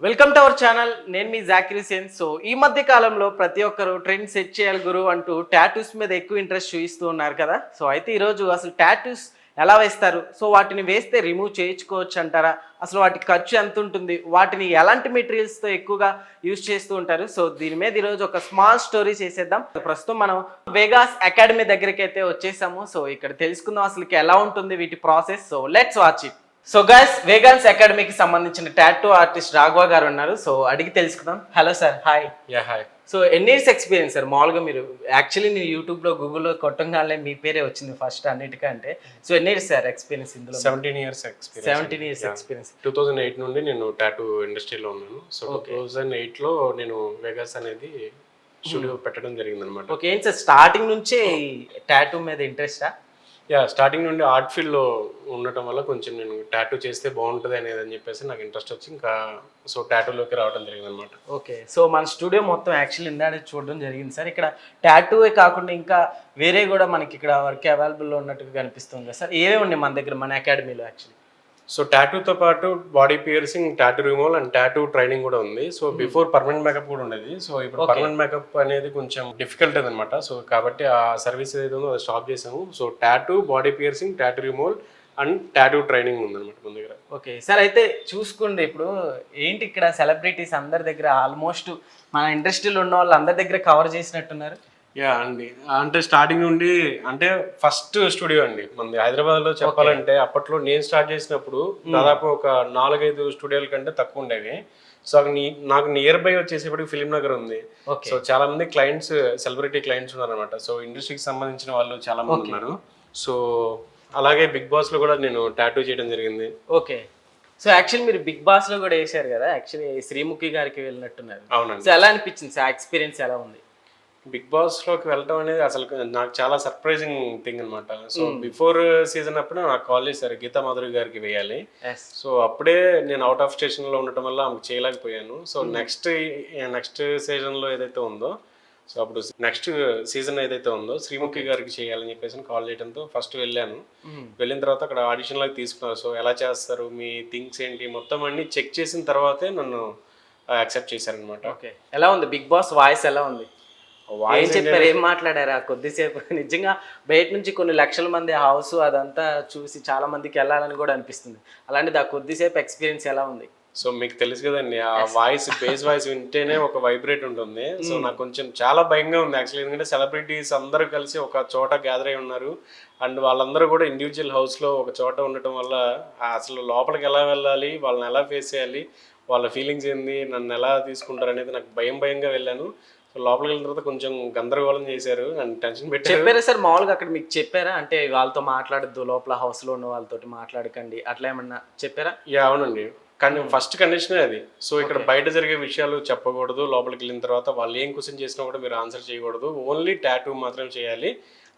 Welcome to our channel. నేను మీ Zakir Hussain. So ఈ మధ్య కాలంలో ప్రతి ఒక్కరు ట్రెండ్ సెట్ చేయాలి గురు అంటూ టాటూస్ మీద ఎక్కువ ఇంట్రెస్ట్ చూపిస్తూ ఉన్నారు కదా. సో అయితే ఈరోజు అసలు టాటూస్ ఎలా వేస్తారు, సో వాటిని వేస్తే రిమూవ్ చేయించుకోవచ్చు అంటారా, అసలు వాటికి ఖర్చు ఎంత ఉంటుంది, వాటిని ఎలాంటి మెటీరియల్స్తో ఎక్కువగా యూజ్ చేస్తూ ఉంటారు, సో దీని మీద ఈరోజు ఒక స్మాల్ స్టోరీ చేసేద్దాం. ప్రస్తుతం మనం వేగాస్ అకాడమీ దగ్గరికి అయితే వచ్చేసాము. సో ఇక్కడ తెలుసుకుందాం అసలు ఎలా ఉంటుంది వీటి process. So let's watch it. So guys, వేగాన్స్ అకాడమీకి సంబంధించిన టాటూ ఆర్టిస్ట్ రాఘవ గారు ఉన్నారు. సో అడిగి తెలుసుకుందాం. Hello sir, hi. Hi. So ఎన్ని ఇయర్స్ ఎక్స్పీరియన్స్ సార్ మామూలుగా మీరు? యాక్చువల్లీ నేను యూట్యూబ్లో గూగుల్లో కొట్టంగానే మీ పేరే వచ్చింది ఫస్ట్ అన్నిటికంటే. సో ఎన్ని ఇయర్స్ సార్ ఎక్స్పీరియన్స్ ఇందులో? 17 years ఎక్స్పీరియన్స్. 17 years experience. 2008 నుండి నేను టాటూ ఇండస్ట్రీలో ఉన్నాను. సో 2008లో నేను వేగాస్ అనేది స్టూడియో పెట్టడం జరిగింది అనమాట. ఓకే, ఏంటి సార్ స్టార్టింగ్ నుంచే టాటూ మీద ఇంట్రెస్టా? స్టార్టింగ్ నుండి ఆర్ట్ ఫీల్డ్లో ఉండటం వల్ల కొంచెం నేను టాటూ చేస్తే బాగుంటుంది అనేది అని చెప్పేసి నాకు ఇంట్రెస్ట్ వచ్చి ఇంకా సో టాటూలోకి రావడం జరిగింది అనమాట. ఓకే, సో మన స్టూడియో మొత్తం యాక్చువల్లీ ఇందాక చూడడం జరిగింది సార్. ఇక్కడ టాటూవే కాకుండా ఇంకా వేరే కూడా మనకి ఇక్కడ వర్క్ అవైలబుల్లో ఉన్నట్టుగా కనిపిస్తుంది కదా సార్. ఏవే ఉన్నాయి మన దగ్గర మన అకాడమీలో యాక్చువల్లీ? సో టాటూతో పాటు body piercing, tattoo removal and tattoo training కూడా ఉంది. సో బిఫోర్ పర్మనెంట్ మేకప్ కూడా ఉండేది. సో ఇప్పుడు పర్మనెంట్ మేకప్ అనేది కొంచెం డిఫికల్ట్ అనమాట. సో కాబట్టి ఆ సర్వీస్ ఏదైతే ఉందో అది స్టాప్ చేసాము. So tattoo, body piercing, tattoo removal and tattoo training ఉందన్నమాట మన దగ్గర. ఓకే సార్, అయితే చూసుకోండి ఇప్పుడు ఏంటి ఇక్కడ సెలబ్రిటీస్ అందరి దగ్గర ఆల్మోస్ట్ మన ఇండస్ట్రీలో ఉన్న వాళ్ళు అందరి దగ్గర కవర్ చేసినట్టున్నారు. అండి, అంటే స్టార్టింగ్ నుండి అంటే ఫస్ట్ స్టూడియో అండి మనది హైదరాబాద్లో చెప్పాలంటే. అప్పట్లో నేను స్టార్ట్ చేసినప్పుడు దాదాపు ఒక 4-5 స్టూడియోల కంటే తక్కువ ఉండేవి. సో నాకు నియర్ బై వచ్చేసేపటికి ఫిలిం నగర్ ఉంది. సో చాలా మంది క్లయింట్స్, సెలబ్రిటీ క్లయింట్స్ ఉన్నారు అనమాట. సో ఇండస్ట్రీకి సంబంధించిన వాళ్ళు చాలా మంది ఉన్నారు. సో అలాగే బిగ్ బాస్ లో కూడా నేను టాటూ చేయడం జరిగింది. ఓకే, సో యాక్చువల్లీ మీరు బిగ్ బాస్ లో కూడా వేసారు కదా, యాక్చువల్లీ శ్రీముఖి గారికి వెళ్ళినట్టున్నారు. అవునండి. సో ఎలా అనిపించింది సార్, ఎక్స్పీరియన్స్ ఎలా ఉంది? బిగ్ బాస్ లోకి వెళ్ళడం అనేది అసలు నాకు చాలా సర్ప్రైజింగ్ థింగ్ అనమాట. సో బిఫోర్ సీజన్ అప్పుడు నాకు కాల్ చేశారు గీతా మాధురి గారికి వేయాలి. సో అప్పుడే నేను అవుట్ ఆఫ్ స్టేషన్ లో ఉండటం వల్ల ఆమెకు చేయలేకపోయాను. సో నెక్స్ట్ సీజన్ లో ఏదైతే ఉందో, సో అప్పుడు నెక్స్ట్ సీజన్ ఏదైతే ఉందో శ్రీముఖి గారికి చేయాలని చెప్పేసి కాల్ చేయడంతో ఫస్ట్ వెళ్ళాను. వెళ్ళిన తర్వాత అక్కడ ఆడిషన్ లాగా తీసుకున్నారు. సో ఎలా చేస్తారు, మీ థింగ్స్ ఏంటి, మొత్తం అన్ని చెక్ చేసిన తర్వాతే నన్ను యాక్సెప్ట్ చేశారనమాట. ఓకే, ఎలా ఉంది బిగ్ బాస్ వాయిస్ ఎలా ఉంది? ఏం చెప్పారు, ఏం మాట్లాడారా కొద్దిసేపు? నిజంగా బయట నుంచి కొన్ని లక్షల మంది హౌస్ అదంతా చూసి చాలా మందికి వెళ్ళాలని కూడా అనిపిస్తుంది. అలాంటిది ఆ కొద్దిసేపు ఎక్స్పీరియన్స్ ఎలా ఉంది? సో మీకు తెలుసు కదండి, ఆ వాయిస్, బేస్ వాయిస్ వింటేనే ఒక వైబ్రేట్ ఉంటుంది. సో నాకు కొంచెం చాలా భయంగా ఉంది యాక్చువల్లీ. ఎందుకంటే సెలబ్రిటీస్ అందరూ కలిసి ఒక చోట గ్యాదర్ అయి ఉన్నారు. అండ్ వాళ్ళందరూ కూడా ఇండివిజువల్ హౌస్లో ఒక చోట ఉండటం వల్ల అసలు లోపలికి ఎలా వెళ్ళాలి, వాళ్ళని ఎలా ఫేస్ చేయాలి, వాళ్ళ ఫీలింగ్స్ ఏంది, నన్ను ఎలా తీసుకుంటారు అనేది నాకు భయంగా వెళ్ళాను. సో లోపలికి వెళ్ళిన తర్వాత కొంచెం గందరగోళం చేశారు అండ్ టెన్షన్ పెట్టారు. చెప్పారా సార్ మామూలుగా అక్కడ మీకు చెప్పారా, అంటే వాళ్ళతో మాట్లాడద్దు, లోపల హౌస్లో ఉన్న వాళ్ళతో మాట్లాడకండి అట్లా ఏమన్నా చెప్పారా? అవునండి, కానీ ఫస్ట్ కండిషనే అది. సో ఇక్కడ బయట జరిగే విషయాలు చెప్పకూడదు, లోపలికి వెళ్ళిన తర్వాత వాళ్ళు ఏం క్వశ్చన్ చేసినా కూడా మీరు ఆన్సర్ చేయకూడదు, ఓన్లీ టాటూ మాత్రం చేయాలి.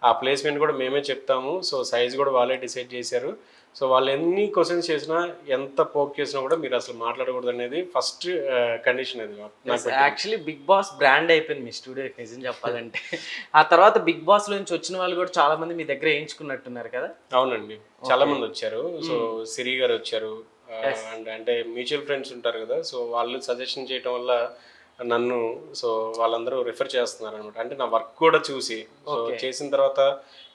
ఆ ప్లేస్మెంట్ కూడా మేమే చెప్తాము. సో సైజ్ కూడా వాళ్ళే డిసైడ్ చేశారు. సో వాళ్ళు ఎన్ని క్వశ్చన్స్ చేసినా, ఎంత పోక్ చేసినా కూడా మీరు అసలు మాట్లాడకూడదు అనేది ఫస్ట్ కండిషన్. అది యాక్చువల్లీ బిగ్ బాస్ బ్రాండ్ అయిపోయింది మీ స్టూడియోకి నిజం చెప్పాలంటే. ఆ తర్వాత బిగ్ బాస్ లో నుంచి వచ్చిన వాళ్ళు కూడా చాలా మంది మీ దగ్గర వేయించుకున్నట్టున్నారు కదా? అవునండి, చాలా మంది వచ్చారు. సో సిరి గారు వచ్చారు అండ్ అంటే మ్యూచువల్ ఫ్రెండ్స్ ఉంటారు కదా, సో వాళ్ళు సజెషన్ చేయడం వల్ల నన్ను సో వాళ్ళందరూ రిఫర్ చేస్తున్నారు అనమాట. అంటే నా వర్క్ కూడా చూసి, సో చేసిన తర్వాత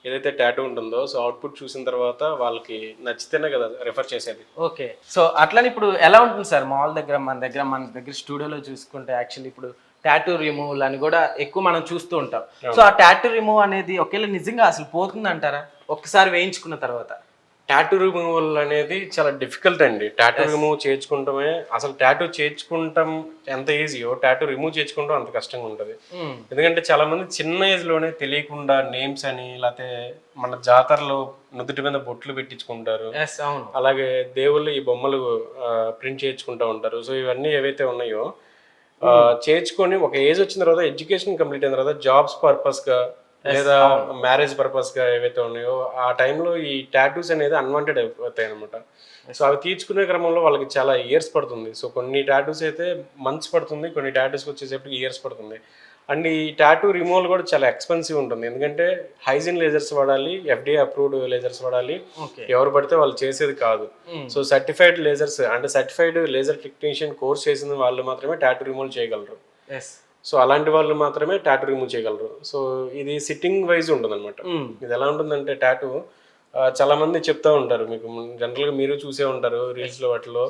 ఏదైతే టాటూ ఉంటుందో, సో అవుట్పుట్ చూసిన తర్వాత వాళ్ళకి నచ్చితేనే కదా రిఫర్ చేసేది. ఓకే, సో అట్లని ఇప్పుడు ఎలా ఉంటుంది సార్ మన దగ్గర స్టూడియోలో చూసుకుంటే యాక్చువల్లీ ఇప్పుడు టాటూ రిమూవల్ అని కూడా ఎక్కువ మనం చూస్తూ ఉంటాం. సో ఆ టాటూ రిమూవ్ అనేది ఒకేలా నిజంగా అసలు పోతుంది అంటారా ఒక్కసారి వేయించుకున్న తర్వాత? టాటూ రిమూవల్ అనేది చాలా డిఫికల్ట్ అండి. టాటూ రిమూవ్ చేయించుకుంటామే, అసలు టాటూ చేయించుకుంటాం ఎంత ఈజీయో టాటూ రిమూవ్ చేయించుకుంటాం అంత కష్టంగా ఉంటుంది. ఎందుకంటే చాలా మంది చిన్న ఏజ్ లోనే తెలియకుండా నేమ్స్ అని, లేకపోతే మన జాతరలో నుదుటి మీద బొట్లు పెట్టించుకుంటారు, అలాగే దేవుళ్ళు ఈ బొమ్మలు ప్రింట్ చేయించుకుంటూ ఉంటారు. సో ఇవన్నీ ఏవైతే ఉన్నాయో చేయించుకొని ఒక ఏజ్ వచ్చిన తర్వాత, ఎడ్యుకేషన్ కంప్లీట్ అయిన తర్వాత జాబ్స్ పర్పస్ గా లేదా మ్యారేజ్ పర్పస్ గా ఏవైతే ఉన్నాయో ఆ టైంలో ఈ టాటూస్ అనేది అన్వాంటెడ్ అయిపోతాయి అనమాట. సో అవి తీర్చుకునే క్రమంలో వాళ్ళకి చాలా ఇయర్స్ పడుతుంది. సో కొన్ని టాటూస్ అయితే మంత్స్ పడుతుంది, కొన్ని టాటూస్కి వచ్చేసేపటికి ఇయర్స్ పడుతుంది. అండ్ ఈ టాటూ రిమూవల్ కూడా చాలా ఎక్స్పెన్సివ్ ఉంటుంది, ఎందుకంటే హైజిన్ లేజర్స్ వాడాలి, FDA అప్రూవ్డ్ లేజర్స్ వాడాలి, ఓకే. ఎవరు పడితే వాళ్ళు చేసేది కాదు. సో సర్టిఫైడ్ లేజర్స్ అంటే సర్టిఫైడ్ లేజర్ టెక్నీషియన్ కోర్స్ చేసిన వాళ్ళు మాత్రమే టాటూ రిమూవల్ చేయగలరు. సో అలాంటి వాళ్ళు మాత్రమే టాటూ రిమూవ్ చేయగలరు. సో ఇది సిట్టింగ్ వైజ్ ఉంటుంది అనమాట. ఇది ఎలా ఉంటుందంటే టాటూ చాలా మంది చెప్తా ఉంటారు, మీకు జనరల్గా మీరు చూసే ఉంటారు రీల్స్లో వాటిలో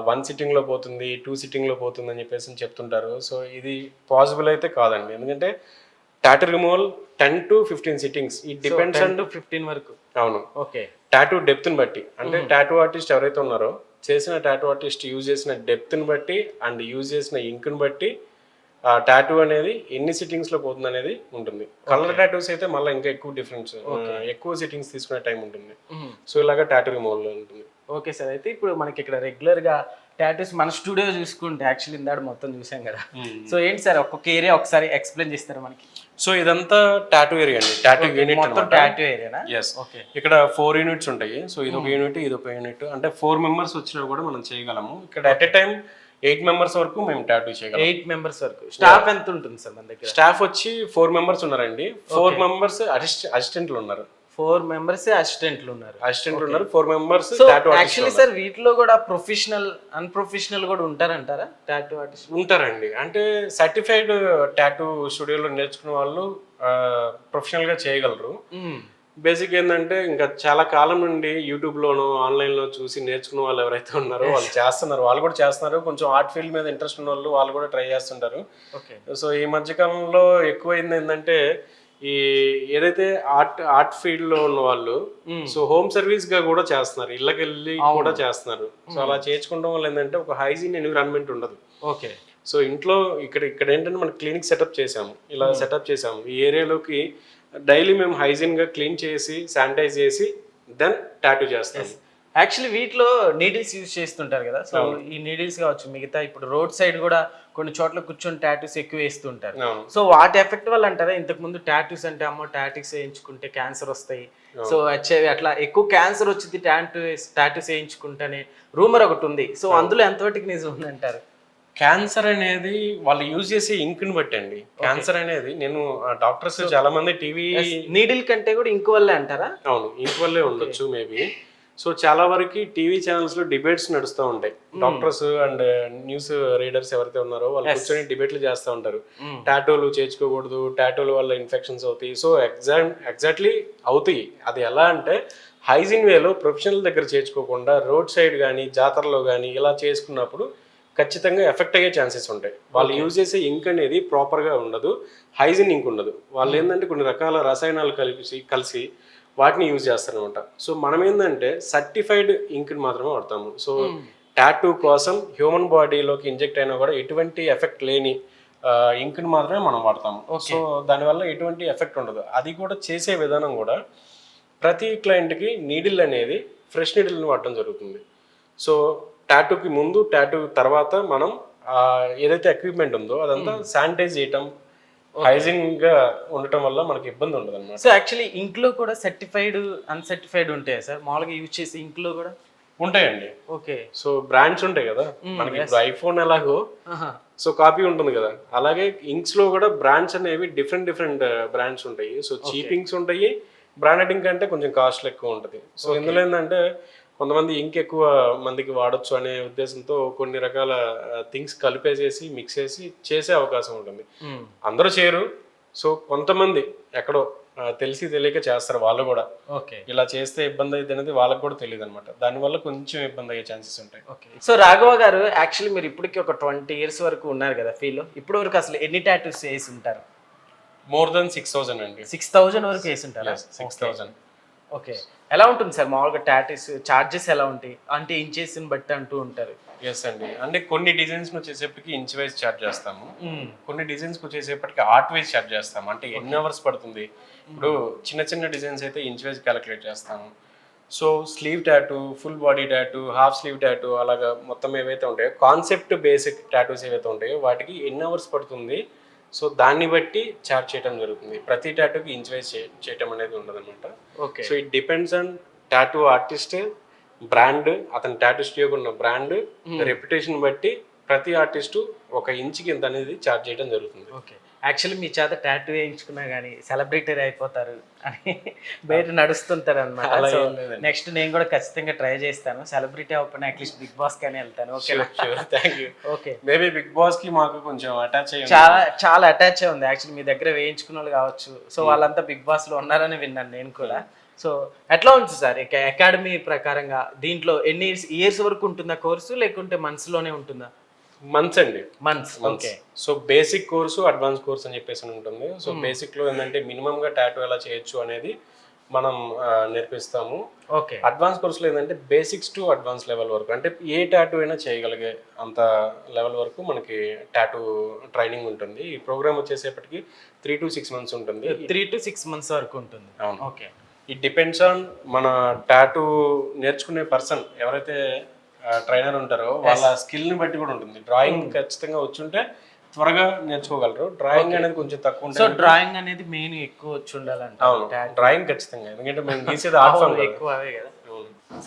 1 సిట్టింగ్ లో పోతుంది, 2 సిట్టింగ్ లో పోతుంది అని చెప్పేసి చెప్తుంటారు. సో ఇది పాసిబుల్ అయితే కాదండి, ఎందుకంటే tattoo removal 10 to 15 sittings, it depends on 15 వరకు. అవును, ఓకే. టాటూ డెప్త్ ని బట్టి, అంటే టాటూ ఆర్టిస్ట్ ఎవరైతే ఉన్నారో చేసిన టాటూ ఆర్టిస్ట్ యూజ్ చేసిన డెప్త్ ని బట్టి అండ్ యూజ్ చేసిన ఇంక్ ని బట్టి టాటూ అనేది ఎన్ని సిట్టింగ్స్ లో పోతుంది అనేది ఉంటుంది. కలర్ టాటూస్ అయితే మళ్ళీ ఇంకా ఎక్కువ డిఫరెన్స్, ఎక్కువ సిట్టింగ్స్ తీసుకునే టైం ఉంటుంది. సో ఇలాగా టాటూ రిమూవల్ ఉంటుంది. ఓకే సార్, అయితే ఇప్పుడు మనకి ఇక్కడ రెగ్యులర్గా టాటూస్ మన స్టూడియో చూసుకుంటే యాక్చువల్లీ ఇందాక మొత్తం చూసాం కదా. సో ఏంటి సార్ ఒక్కొక్క ఏరియా ఒకసారి ఎక్స్ప్లెయిన్ చేస్తారా మనకి? సో ఇదంతా టాటూ ఏరియా అండి, టాటూ యూనిట్ మొత్తం టాటూ ఏరియానా? ఎస్. ఇక్కడ 4 యూనిట్స్ ఉంటాయి. సో ఇది ఒక యూనిట్, ఇది ఒక యూనిట్, అంటే 4 మెంబర్స్ వచ్చినా కూడా మనం చేయగలము. ఇక్కడ అట్ ఎ టైం 8 మెంబర్స్ వరకు మేము టాటూ చేయగలం. 8 మెంబర్స్ వరకు. స్టాఫ్ ఎంత ఉంటుంది సార్ మన దగ్గర? స్టాఫ్ వచ్చి 4 మెంబర్స్ ఉన్నారండి. 4 మెంబర్స్ అసిస్టెంట్లు ఉన్నారు. 4 మెంబర్స్ అసిస్టెంట్లు ఉన్నారు. 4 మెంబర్స్ టాటూ యాక్చువల్లీ సార్ వీటిలో కూడా ప్రొఫెషనల్ అన్ప్రొఫెషనల్ కూడా ఉంటారంటారా టాటూ ఆర్టిస్ట్? ఉంటారండి, అంటే సర్టిఫైడ్ టాటూ స్టూడియోలో నేర్చుకున్న వాళ్ళు ప్రొఫెషనల్ గా చేయగలరు. బేసిక్ ఏంటంటే ఇంకా చాలా కాలం నుండి యూట్యూబ్లోనో ఆన్లైన్లో చూసి నేర్చుకున్న వాళ్ళు ఎవరైతే ఉన్నారో వాళ్ళు చేస్తున్నారు, వాళ్ళు కూడా చేస్తున్నారు. కొంచెం ఆర్ట్ ఫీల్డ్ మీద ఇంట్రెస్ట్ ఉన్న వాళ్ళు వాళ్ళు కూడా ట్రై చేస్తుంటారు. సో ఈ మధ్యకాలంలో ఎక్కువైంది ఏంటంటే ఈ ఏదైతే ఆర్ట్ ఫీల్డ్ లో ఉన్న వాళ్ళు సో హోమ్ సర్వీస్ గా కూడా చేస్తున్నారు, ఇళ్ళకి వెళ్ళి కూడా చేస్తున్నారు. సో అలా చేయించుకోవడం వల్ల ఏంటంటే ఒక హైజీన్ ఎన్విరాన్మెంట్ ఉండదు. ఓకే. సో ఇంట్లో ఇక్కడ ఏంటంటే మనం క్లినిక్ సెటప్ చేసాము, ఇలా సెటప్ చేసాము. ఈ ఏరియాలోకి డైలీ మేము హైజీన్ గా క్లీన్ చేసి శానిటైజ్ చేసి దెన్ టాటూ చేస్తాం. యాక్చువల్లీ వీటిలో నీడిల్స్ యూజ్ చేస్తుంటారు కదా. సో ఈ నీడిల్స్ కావచ్చు, మిగతా ఇప్పుడు రోడ్ సైడ్ కూడా కొన్ని చోట్ల కూర్చొని టాటూస్ ఎక్కువ వేస్తుంటారు. సో వాటి ఎఫెక్ట్ వల్ల అంటారా? ఇంతకు ముందు టాటూస్ అంటే అమ్మో టాటూస్ వేయించుకుంటే క్యాన్సర్ వస్తాయి, సో వచ్చేవి అట్లా ఎక్కువ క్యాన్సర్ వచ్చింది టాటూస్ వేయించుకుంటేనే రూమర్ ఒకటి ఉంది. సో అందులో ఎంతవరకు నిజం ఉందంటారు? క్యాన్సర్ అనేది వాళ్ళు యూజ్ చేసే ఇంక్ ని బట్టి అండి. క్యాన్సర్ అనేది నేను డాక్టర్స్ చాలా మంది టీవీ నీడిల్ కంటే కూడా ఇంక్ వల్లే అంటారా? అవును, ఇంక్ వల్లే ఉండొచ్చు మేబీ. సో చాలా వరకు టీవీ ఛానల్స్ లో డిబేట్స్ నడుస్తూ ఉంటాయి. డాక్టర్స్ అండ్ న్యూస్ రీడర్స్ ఎవరైతే ఉన్నారో వాళ్ళు కూర్చొని డిబేట్లు చేస్తూ ఉంటారు. టాటూలు చేర్చుకోకూడదు, టాటూల వల్ల ఇన్ఫెక్షన్స్ అవుతాయి. సో ఎగ్జాక్ట్లీ అవుతాయి. అది ఎలా అంటే హైజీన్ వేలో ప్రొఫెషనల్ దగ్గర చేర్చుకోకుండా రోడ్ సైడ్ కానీ జాతరలో కానీ ఇలా చేసుకున్నప్పుడు ఖచ్చితంగా ఎఫెక్ట్ అయ్యే ఛాన్సెస్ ఉంటాయి. వాళ్ళు యూజ్ చేసే ఇంక్ అనేది ప్రాపర్గా ఉండదు, హైజీన్ ఇంక్ ఉండదు. వాళ్ళు ఏంటంటే కొన్ని రకాల రసాయనాలు కలిసి వాటిని యూజ్ చేస్తారనమాట. సో మనం ఏంటంటే సర్టిఫైడ్ ఇంక్ని మాత్రమే వాడతాము. సో టాటూ కోసం హ్యూమన్ బాడీలోకి ఇంజెక్ట్ అయినా కూడా ఎటువంటి ఎఫెక్ట్ లేని ఇంక్ని మాత్రమే మనం వాడతాము. సో దానివల్ల ఎటువంటి ఎఫెక్ట్ ఉండదు. అది కూడా చేసే విధానం కూడా ప్రతి క్లయింట్కి నీడిల్ అనేది ఫ్రెష్ నీడిల్ని వాడటం జరుగుతుంది. సో టాటూకి ముందు టాటూ తర్వాత మనం ఏదైతే ఎక్విప్మెంట్ ఉందో అదంతా శానిటైజ్ చేయటం, హైజీన్ గా ఉండటం వల్ల మనకి ఇబ్బంది ఉండదు అన్నమాట. సో యాక్చువల్లీ ఇంక్ లో కూడా సర్టిఫైడ్ అన్సర్టిఫైడ్ ఉంటాయా సార్? మామూలుగా యూజ్ చేసే ఇంక్ లో కూడా ఉంటాయండి. ఓకే. సో బ్రాండ్స్ ఉంటాయి కదా మనకి, ఇప్పుడు ఐఫోన్ ఎలాగో సో కాపీ ఉంటుంది కదా, అలాగే ఇంక్స్ లో కూడా బ్రాండ్స్ అనేవి డిఫరెంట్ బ్రాండ్స్ ఉంటాయి. సో చీప్ ఇంక్స్ ఉంటాయి, బ్రాండెడ్ ఇంక్ అంటే కొంచెం కాస్ట్ ఎక్కువ ఉంటుంది. సో ఇందులో ఏంటంటే కొంతమంది ఇంక్ ఎక్కువ మందికి వాడచ్చు అనే ఉద్దేశంతో కొన్ని రకాల థింగ్స్ కలిపేసేసి మిక్స్ చేసే అవకాశం ఉంటుంది. అందరూ చేయరు. సో కొంతమంది ఎక్కడో తెలిసి తెలియక చేస్తారు వాళ్ళు కూడా. ఇలా చేస్తే ఇబ్బంది అయితే అనేది వాళ్ళకి కూడా తెలియదు అనమాట. దానివల్ల కొంచెం ఇబ్బంది అయ్యే ఛాన్సెస్ ఉంటాయి. సో రాఘవ గారు, యాక్చువల్లీ మీరు ఇప్పటికి ఒక 20 years వరకు ఉన్నారు కదా ఫీల్డ్. ఇప్పటి వరకు అసలు ఎన్ని టాటూస్ వేసి ఉంటారు? మోర్ దెన్ 6,000 అండి. 6,000 వరకు వేసి ఉంటారు. 6,000. ఓకే. ఎలా ఉంటుంది సార్ మామూలుగా టాటూస్ చార్జెస్ ఎలా ఉంటాయి? అంటే ఇంచెస్ని బట్టి అంటూ ఉంటారు. ఎస్ అండి, అంటే కొన్ని డిజైన్స్ వచ్చేసేపటికి ఇంచ్ వైజ్ చార్జ్ చేస్తాము, కొన్ని డిజైన్స్ వచ్చేసేపటికి ఆర్ట్ వైజ్ చార్జ్ చేస్తాము. అంటే ఎన్ని అవర్స్ పడుతుంది. ఇప్పుడు చిన్న డిజైన్స్ అయితే ఇంచ్ వైజ్ క్యాలిక్యులేట్ చేస్తాము. So slew tattoo, full body tattoo, half slew tattoo, అలాగా మొత్తం ఏవైతే ఉంటాయో కాన్సెప్ట్ బేసిక్ టాటూస్ ఏవైతే ఉంటాయో వాటికి ఎన్ని అవర్స్ పడుతుంది, సో దాన్ని బట్టి చార్జ్ చేయడం జరుగుతుంది. ప్రతి టాటూకి ఇంచ్ వైజ్ చేయటం అనేది ఉండదు అనమాట. So it depends on tattoo artist, brand, అతని టాటూ స్టూడియోకి ఉన్న బ్రాండ్, రెప్యుటేషన్ బట్టి ప్రతి ఆర్టిస్టు ఒక ఇంచుకి ఇంత అనేది చార్జ్ చేయడం జరుగుతుంది. ఓకే. యాక్చువల్లీ మీ చేత టాటూ వేయించుకున్నా కానీ సెలబ్రిటీ అయిపోతారు అని బయట నడుస్తుంటారు అనమాట. అలా సో ఏం లేదండి. నెక్స్ట్ నేను కూడా ఖచ్చితంగా ట్రై చేస్తాను. సెలబ్రిటీ అవ్వకపోయినా అట్లీస్ట్ బిగ్ బాస్ కానీ వెళ్తాను. Okay thank you. Okay. Maybe Bigg Boss కి మాకు కొంచెం అటాచ్ అయ్యి చాలా చాలా అటాచ్ ఉంది యాక్చువల్లీ. మీ దగ్గర వేయించుకున్న వాళ్ళు కావచ్చు. సో వాళ్ళంతా బిగ్ బాస్ లో ఉన్నారని విన్నాను నేను కూడా. సో ఎట్లా ఉంటుంది సార్ అకాడమీ ప్రకారంగా దీంట్లో ఎన్ని ఇయర్స్ వరకు ఉంటుందా కోర్సు, లేకుంటే మంత్స్ లోనే ఉంటుందా? మంత్స్ అండి. Months. Okay. So basic course, advance course అని చెప్పేసి ఉంటుంది. సో బేసిక్ లో ఏంటంటే మినిమం గా టాటూ ఎలా చేయొచ్చు అనేది మనం నేర్పిస్తాము. ఓకే. అడ్వాన్స్ కోర్సులో ఏంటంటే బేసిక్స్ టు అడ్వాన్స్ లెవెల్ వరకు, అంటే ఏ టాటూ అయినా చేయగలిగే అంత లెవెల్ వరకు మనకి టాటూ ట్రైనింగ్ ఉంటుంది. ఈ ప్రోగ్రామ్ వచ్చేసేపటికి 3 to 6 months ఉంటుంది. 3 to 6 months వరకు ఉంటుంది. అవును. ఓకే. ఇట్ డిపెండ్స్ ఆన్ మన టాటూ నేర్చుకునే పర్సన్ ఎవరైతే ట్రైనర్ ఉంటారో వాళ్ళ స్కిల్ని బట్టి కూడా ఉంటుంది. డ్రాయింగ్ ఖచ్చితంగా వచ్చుంటే త్వరగా నేర్చుకోగలరు. డ్రాయింగ్ అనేది కొంచెం తక్కువ సో ఉంటుంది. డ్రాయింగ్ అనేది మెయిన్ ఎక్కువ వచ్చి ఉండాలంట. అవును, డ్రాయింగ్ ఖచ్చితంగా, ఎందుకంటే మేము గీసేది ఆర్ట్ ఫామ్ ఎక్కువ అవే కదా.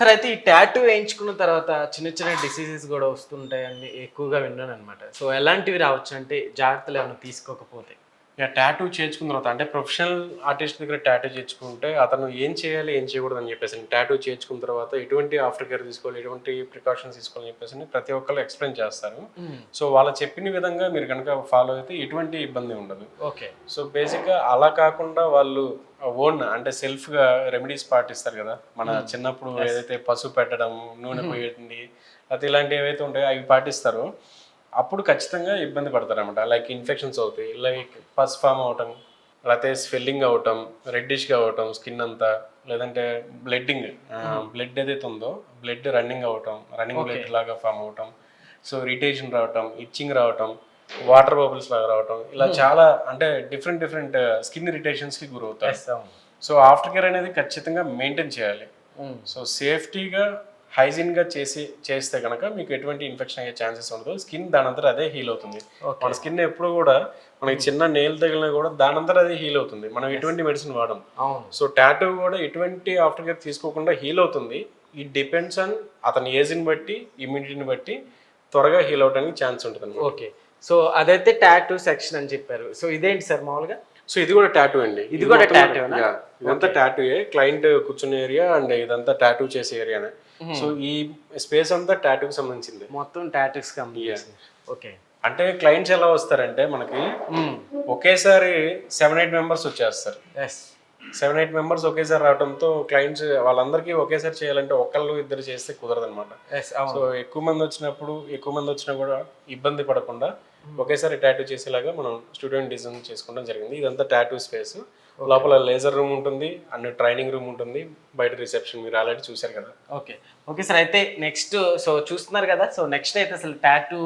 సార్ అయితే ఈ టాటూ వేయించుకున్న తర్వాత చిన్న చిన్న డిసీజెస్ కూడా వస్తుంటాయని ఎక్కువగా విన్నాను అనమాట. సో ఎలాంటివి రావచ్చు అంటే జాగ్రత్తలు ఏమైనా తీసుకోకపోతే? ఇక టాటూ చేయించుకున్న తర్వాత, అంటే ప్రొఫెషనల్ ఆర్టిస్ట్ దగ్గర టాటూ చేయించుకుంటే అతను ఏం చేయాలి ఏం చేయకూడదు అని చెప్పేసి, టాటూ చేయించుకున్న తర్వాత ఎటువంటి ఆఫ్టర్ కేర్ తీసుకోవాలి, ఎటువంటి ప్రికాషన్స్ తీసుకోవాలని చెప్పేసి ప్రతి ఒక్కరు ఎక్స్ప్లెయిన్ చేస్తారు. సో వాళ్ళు చెప్పిన విధంగా మీరు కనుక ఫాలో అయితే ఎటువంటి ఇబ్బంది ఉండదు. ఓకే. సో బేసిక్గా అలా కాకుండా వాళ్ళు ఓన్ అంటే సెల్ఫ్గా రెమెడీస్ పాటిస్తారు కదా. మన చిన్నప్పుడు ఏదైతే పసుపు పెట్టడం, నూనె పోయండి, అది ఇలాంటివి ఏవైతే ఉంటాయో అవి పాటిస్తారో అప్పుడు ఖచ్చితంగా ఇబ్బంది పడతారు అనమాట. లైక్ ఇన్ఫెక్షన్స్ అవుతాయి, లైక్ పస్ ఫామ్ అవటం, లేకపోతే స్వెల్లింగ్ అవటం, రెడ్డిష్గా అవటం స్కిన్ అంతా, లేదంటే బ్లడ్ ఏదైతే ఉందో బ్లడ్ రన్నింగ్ అవటం, రన్నింగ్ బ్లడ్ లాగా ఫామ్ అవటం, సో ఇరిటేషన్ రావటం, ఇచ్చింగ్ రావటం, వాటర్ బబుల్స్ లాగా రావటం, ఇలా చాలా అంటే డిఫరెంట్ స్కిన్ ఇరిటేషన్స్కి గురవుతాయి. సో ఆఫ్టర్ కేర్ అనేది ఖచ్చితంగా మెయింటైన్ చేయాలి. సో సేఫ్టీగా హైజీన్గా చేస్తే కనుక మీకు ఎటువంటి ఇన్ఫెక్షన్ అయ్యే ఛాన్సెస్ ఉండదు. స్కిన్ దానంతా అదే హీల్ అవుతుంది. మన స్కిన్ ఎప్పుడు కూడా మనకి చిన్న నెయిల్ తగిలినా కూడా దానంతా అదే హీల్ అవుతుంది. మనం ఎటువంటి మెడిసిన్ వాడడం. సో టాటూ కూడా ఎటువంటి ఆఫ్టర్ కేర్ తీసుకోకుండా హీల్ అవుతుంది. ఇట్ డిపెండ్స్ ఆన్ అతని ఏజ్ని బట్టి, ఇమ్యూనిటీని బట్టి త్వరగా హీల్ అవడానికి ఛాన్స్ ఉంటుంది. ఓకే. సో అదైతే టాటూ సెక్షన్ అని చెప్పారు. సో ఇదేంటి సార్ మామూలుగా? సో ఇది కూడా టాటూ అండి. ఇది కూడా టాటూ? ఇదంతా టాటూయే. క్లయింట్ కూర్చునే ఏరియా అండ్ ఇదంతా టాటూ చేసే ఏరియానే. సో ఈ స్పేస్ అంతా టాటూకి సంబంధించింది, మొత్తం టాటూస్ సంబంధించింది. ఓకే. అంటే క్లయింట్స్ ఎలా వస్తారంటే మనకి ఒకేసారి 7-8 మెంబర్స్ వచ్చేస్తారు. 7-8 మెంబర్స్ ఒకేసారి రావడంతో క్లయింట్స్ వాళ్ళందరికీ ఒకేసారి చేయాలంటే ఒకళ్ళు ఇద్దరు చేస్తే కుదరదు అనమాట. సో ఎక్కువ మంది వచ్చినా కూడా ఇబ్బంది పడకుండా ఒకేసారి టాటూ చేసేలాగా మనం స్టూడియోని డిజైన్ చేసుకోవడం జరిగింది. ఇదంతా టాటూ స్పేస్. లోపల లేజర్ రూమ్ ఉంటుంది, అండ్ ట్రైనింగ్ రూమ్ ఉంటుంది, బయట రిసెప్షన్ మీరు ఆల్రెడీ చూసారు కదా. Okay sir. అయితే నెక్స్ట్ సో చూస్తున్నారు కదా. సో నెక్స్ట్ అయితే అసలు టాటూ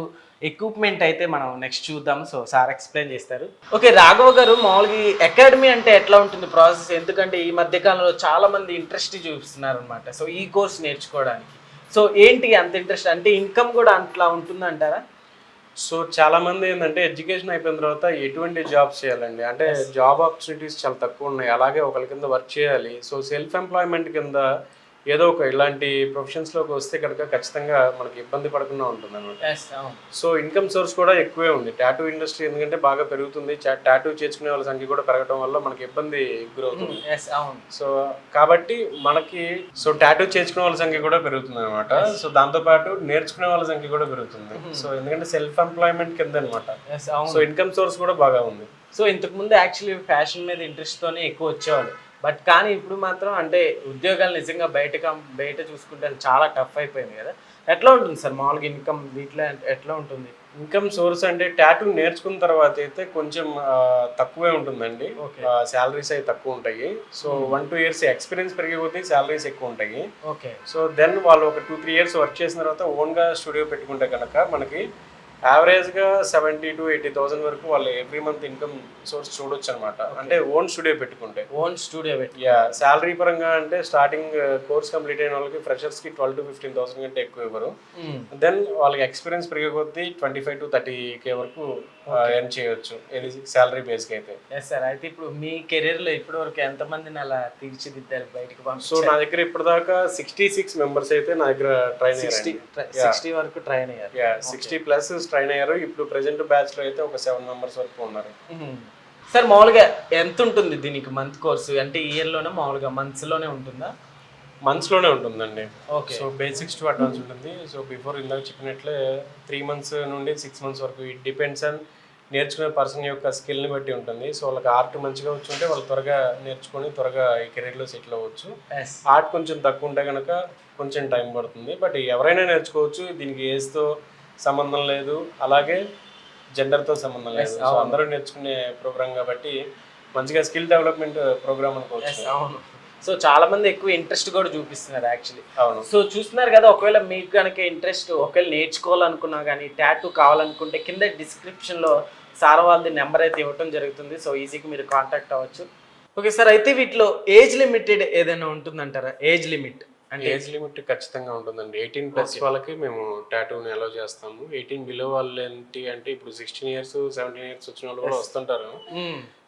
ఎక్విప్మెంట్ అయితే మనం నెక్స్ట్ చూద్దాం. సో సార్ ఎక్స్ప్లెయిన్ చేస్తారు. ఓకే రాఘవ్ గారు, మామూలుగా అకాడమీ అంటే ఎట్లా ఉంటుంది ప్రాసెస్? ఎందుకంటే ఈ మధ్య కాలంలో చాలా మంది ఇంట్రెస్ట్ చూపిస్తున్నారు అనమాట సో ఈ కోర్స్ నేర్చుకోవడానికి. సో ఏంటి అంత ఇంట్రెస్ట్? అంటే ఇన్కమ్ కూడా అట్లా ఉంటుందంటారా? సో చాలా మంది ఏంటంటే ఎడ్యుకేషన్ అయిపోయిన తర్వాత ఎటువంటి జాబ్స్ చేయాలండి, అంటే జాబ్ ఆపర్చునిటీస్ చాలా తక్కువ ఉన్నాయి, అలాగే ఒకరి కింద వర్క్ చేయాలి. సో సెల్ఫ్ ఎంప్లాయ్మెంట్ కింద ఏదో ఒక ఇలాంటి ప్రొఫెషన్స్లోకి వస్తే కనుక ఖచ్చితంగా మనకి ఇబ్బంది పడకుండా ఉంటుంది అనమాట. సో ఇన్కమ్ సోర్స్ కూడా ఎక్కువే ఉంది టాటూ ఇండస్ట్రీ, ఎందుకంటే బాగా పెరుగుతుంది. టాటూ చేసుకునే వాళ్ళ సంఖ్య కూడా పెరగడం వల్ల మనకి ఇబ్బంది గురవుతుంది. సో కాబట్టి మనకి సో టాటూ చేసుకునే వాళ్ళ సంఖ్య కూడా పెరుగుతుంది అనమాట. సో దాంతోపాటు నేర్చుకునే వాళ్ళ సంఖ్య కూడా పెరుగుతుంది. సో ఎందుకంటే సెల్ఫ్ ఎంప్లాయ్మెంట్ కింద అనమాట. సో ఇన్కమ్ సోర్స్ కూడా బాగా ఉంది. సో ఇంతకు ముందు యాక్చువల్లీ ఫ్యాషన్ మీద ఇంట్రెస్ట్తోనే ఎక్కువ వచ్చేవాళ్ళు, బట్ కానీ ఇప్పుడు మాత్రం అంటే ఉద్యోగాలు నిజంగా బయట చూసుకుంటే చాలా టఫ్ అయిపోయింది కదా. ఎట్లా ఉంటుంది సార్ మామూలుగా ఇన్కమ్ వీటిలో ఎట్లా ఉంటుంది? ఇన్కమ్ సోర్స్ అంటే టాటూ నేర్చుకున్న తర్వాత అయితే కొంచెం తక్కువే ఉంటుందండి. శాలరీస్ అయితే తక్కువ ఉంటాయి. సో 1-2 years ఎక్స్పీరియన్స్ పెరిగిపోతే శాలరీస్ ఎక్కువ ఉంటాయి. ఓకే. సో దెన్ వాళ్ళు ఒక 2-3 years వర్క్ చేసిన తర్వాత ఓన్గా స్టూడియో పెట్టుకుంటే కనుక మనకి యావరేజ్గా 70,000 to 80,000 వరకు వాళ్ళు ఎవ్రీ మంత్ ఇన్కమ్ సోర్స్ చూడొచ్చు అనమాట. అంటే ఓన్ స్టూడియో పెట్టుకుంటే. శాలరీ పరంగా అంటే స్టార్టింగ్ కోర్స్ కంప్లీట్ అయిన వాళ్ళకి ఫ్రెషర్స్కి 12,000 to 15,000 కంటే ఎక్కువ ఇవ్వరు. దెన్ వాళ్ళకి ఎక్స్పీరియన్స్ పెరిగే కొద్దీ 25,000 to 30,000 వరకు ఎర్న్ చేయొచ్చు, ఇది శాలరీ బేస్కి అయితే. సార్ అయితే ఇప్పుడు మీ కెరీర్లో ఇప్పటి వరకు ఎంతమందిని అలా తీర్చిదిద్దారు బయటకు? సో నా దగ్గర ఇప్పటిదాకా 66 మెంబర్స్ అయితే నా దగ్గర ట్రైన్ 60 వరకు ట్రైన్ అయ్యారు. 60+ మెంబర్స్ ట్రైన్ అయ్యారు. ఇప్పుడు ప్రెసెంట్ బ్యాచ్ లో అయితే ఒక 7 మెంబర్స్ వరకు ఉన్నారు. సార్ మామూలుగా ఎంత ఉంటుంది దీనికి మంత్ కోర్సు? అంటే ఇయర్ లోనే మామూలుగా మంత్స్ లోనే ఉంటుందా? మంత్స్ లోనే ఉంటుందండి. Okay. So basics to advance ఉంటుంది. సో బిఫోర్ ఇందాక చెప్పినట్లే 3 మంత్స్ నుండి 6 మంత్స్ వరకు ఇట్ డిపెండ్స్ ఆన్ నేర్చుకునే పర్సన్ యొక్క స్కిల్ని బట్టి ఉంటుంది. సో వాళ్ళకి ఆర్ట్ మంచిగా వచ్చుంటే వాళ్ళు త్వరగా నేర్చుకొని త్వరగా ఈ కెరీర్లో సెటిల్ అవ్వచ్చు. ఆర్ట్ కొంచెం తక్కువ ఉంటే కనుక కొంచెం టైం పడుతుంది. బట్ ఎవరైనా నేర్చుకోవచ్చు. దీనికి ఏజ్తో సంబంధం లేదు, అలాగే జెండర్తో సంబంధం లేదు. సో అందరూ నేర్చుకునే ప్రోగ్రామ్ కాబట్టి మంచిగా స్కిల్ డెవలప్మెంట్ ప్రోగ్రామ్ అనుకోవచ్చు. అవును. సో చాలా మంది ఎక్కువ ఇంట్రెస్ట్ కూడా చూపిస్తున్నారు యాక్చువల్లీ. అవును. సో చూస్తున్నారు కదా, ఒకవేళ మీకు కనుక ఇంట్రెస్ట్ ఒకవేళ నేర్చుకోవాలనుకున్నా కానీ టాటూ కావాలనుకుంటే కింద డిస్క్రిప్షన్లో సార్ వాళ్ళది నెంబర్ అయితే ఇవ్వటం జరుగుతుంది. సో ఈజీగా మీరు కాంటాక్ట్ అవ్వచ్చు. ఓకే సార్, అయితే వీటిలో ఏజ్ లిమిటెడ్ ఏదైనా ఉంటుందంటారా? ఏజ్ లిమిట్ అంటే ఏజ్ లిమిట్ ఖచ్చితంగా ఉంటుందండి. 18+ వాళ్ళకి మేము టాటూని అలౌ చేస్తాము. 18 బిలో వాళ్ళు ఏంటి అంటే ఇప్పుడు 16 ఇయర్స్ 17 ఇయర్స్ వచ్చిన వాళ్ళు కూడా వస్తుంటారు.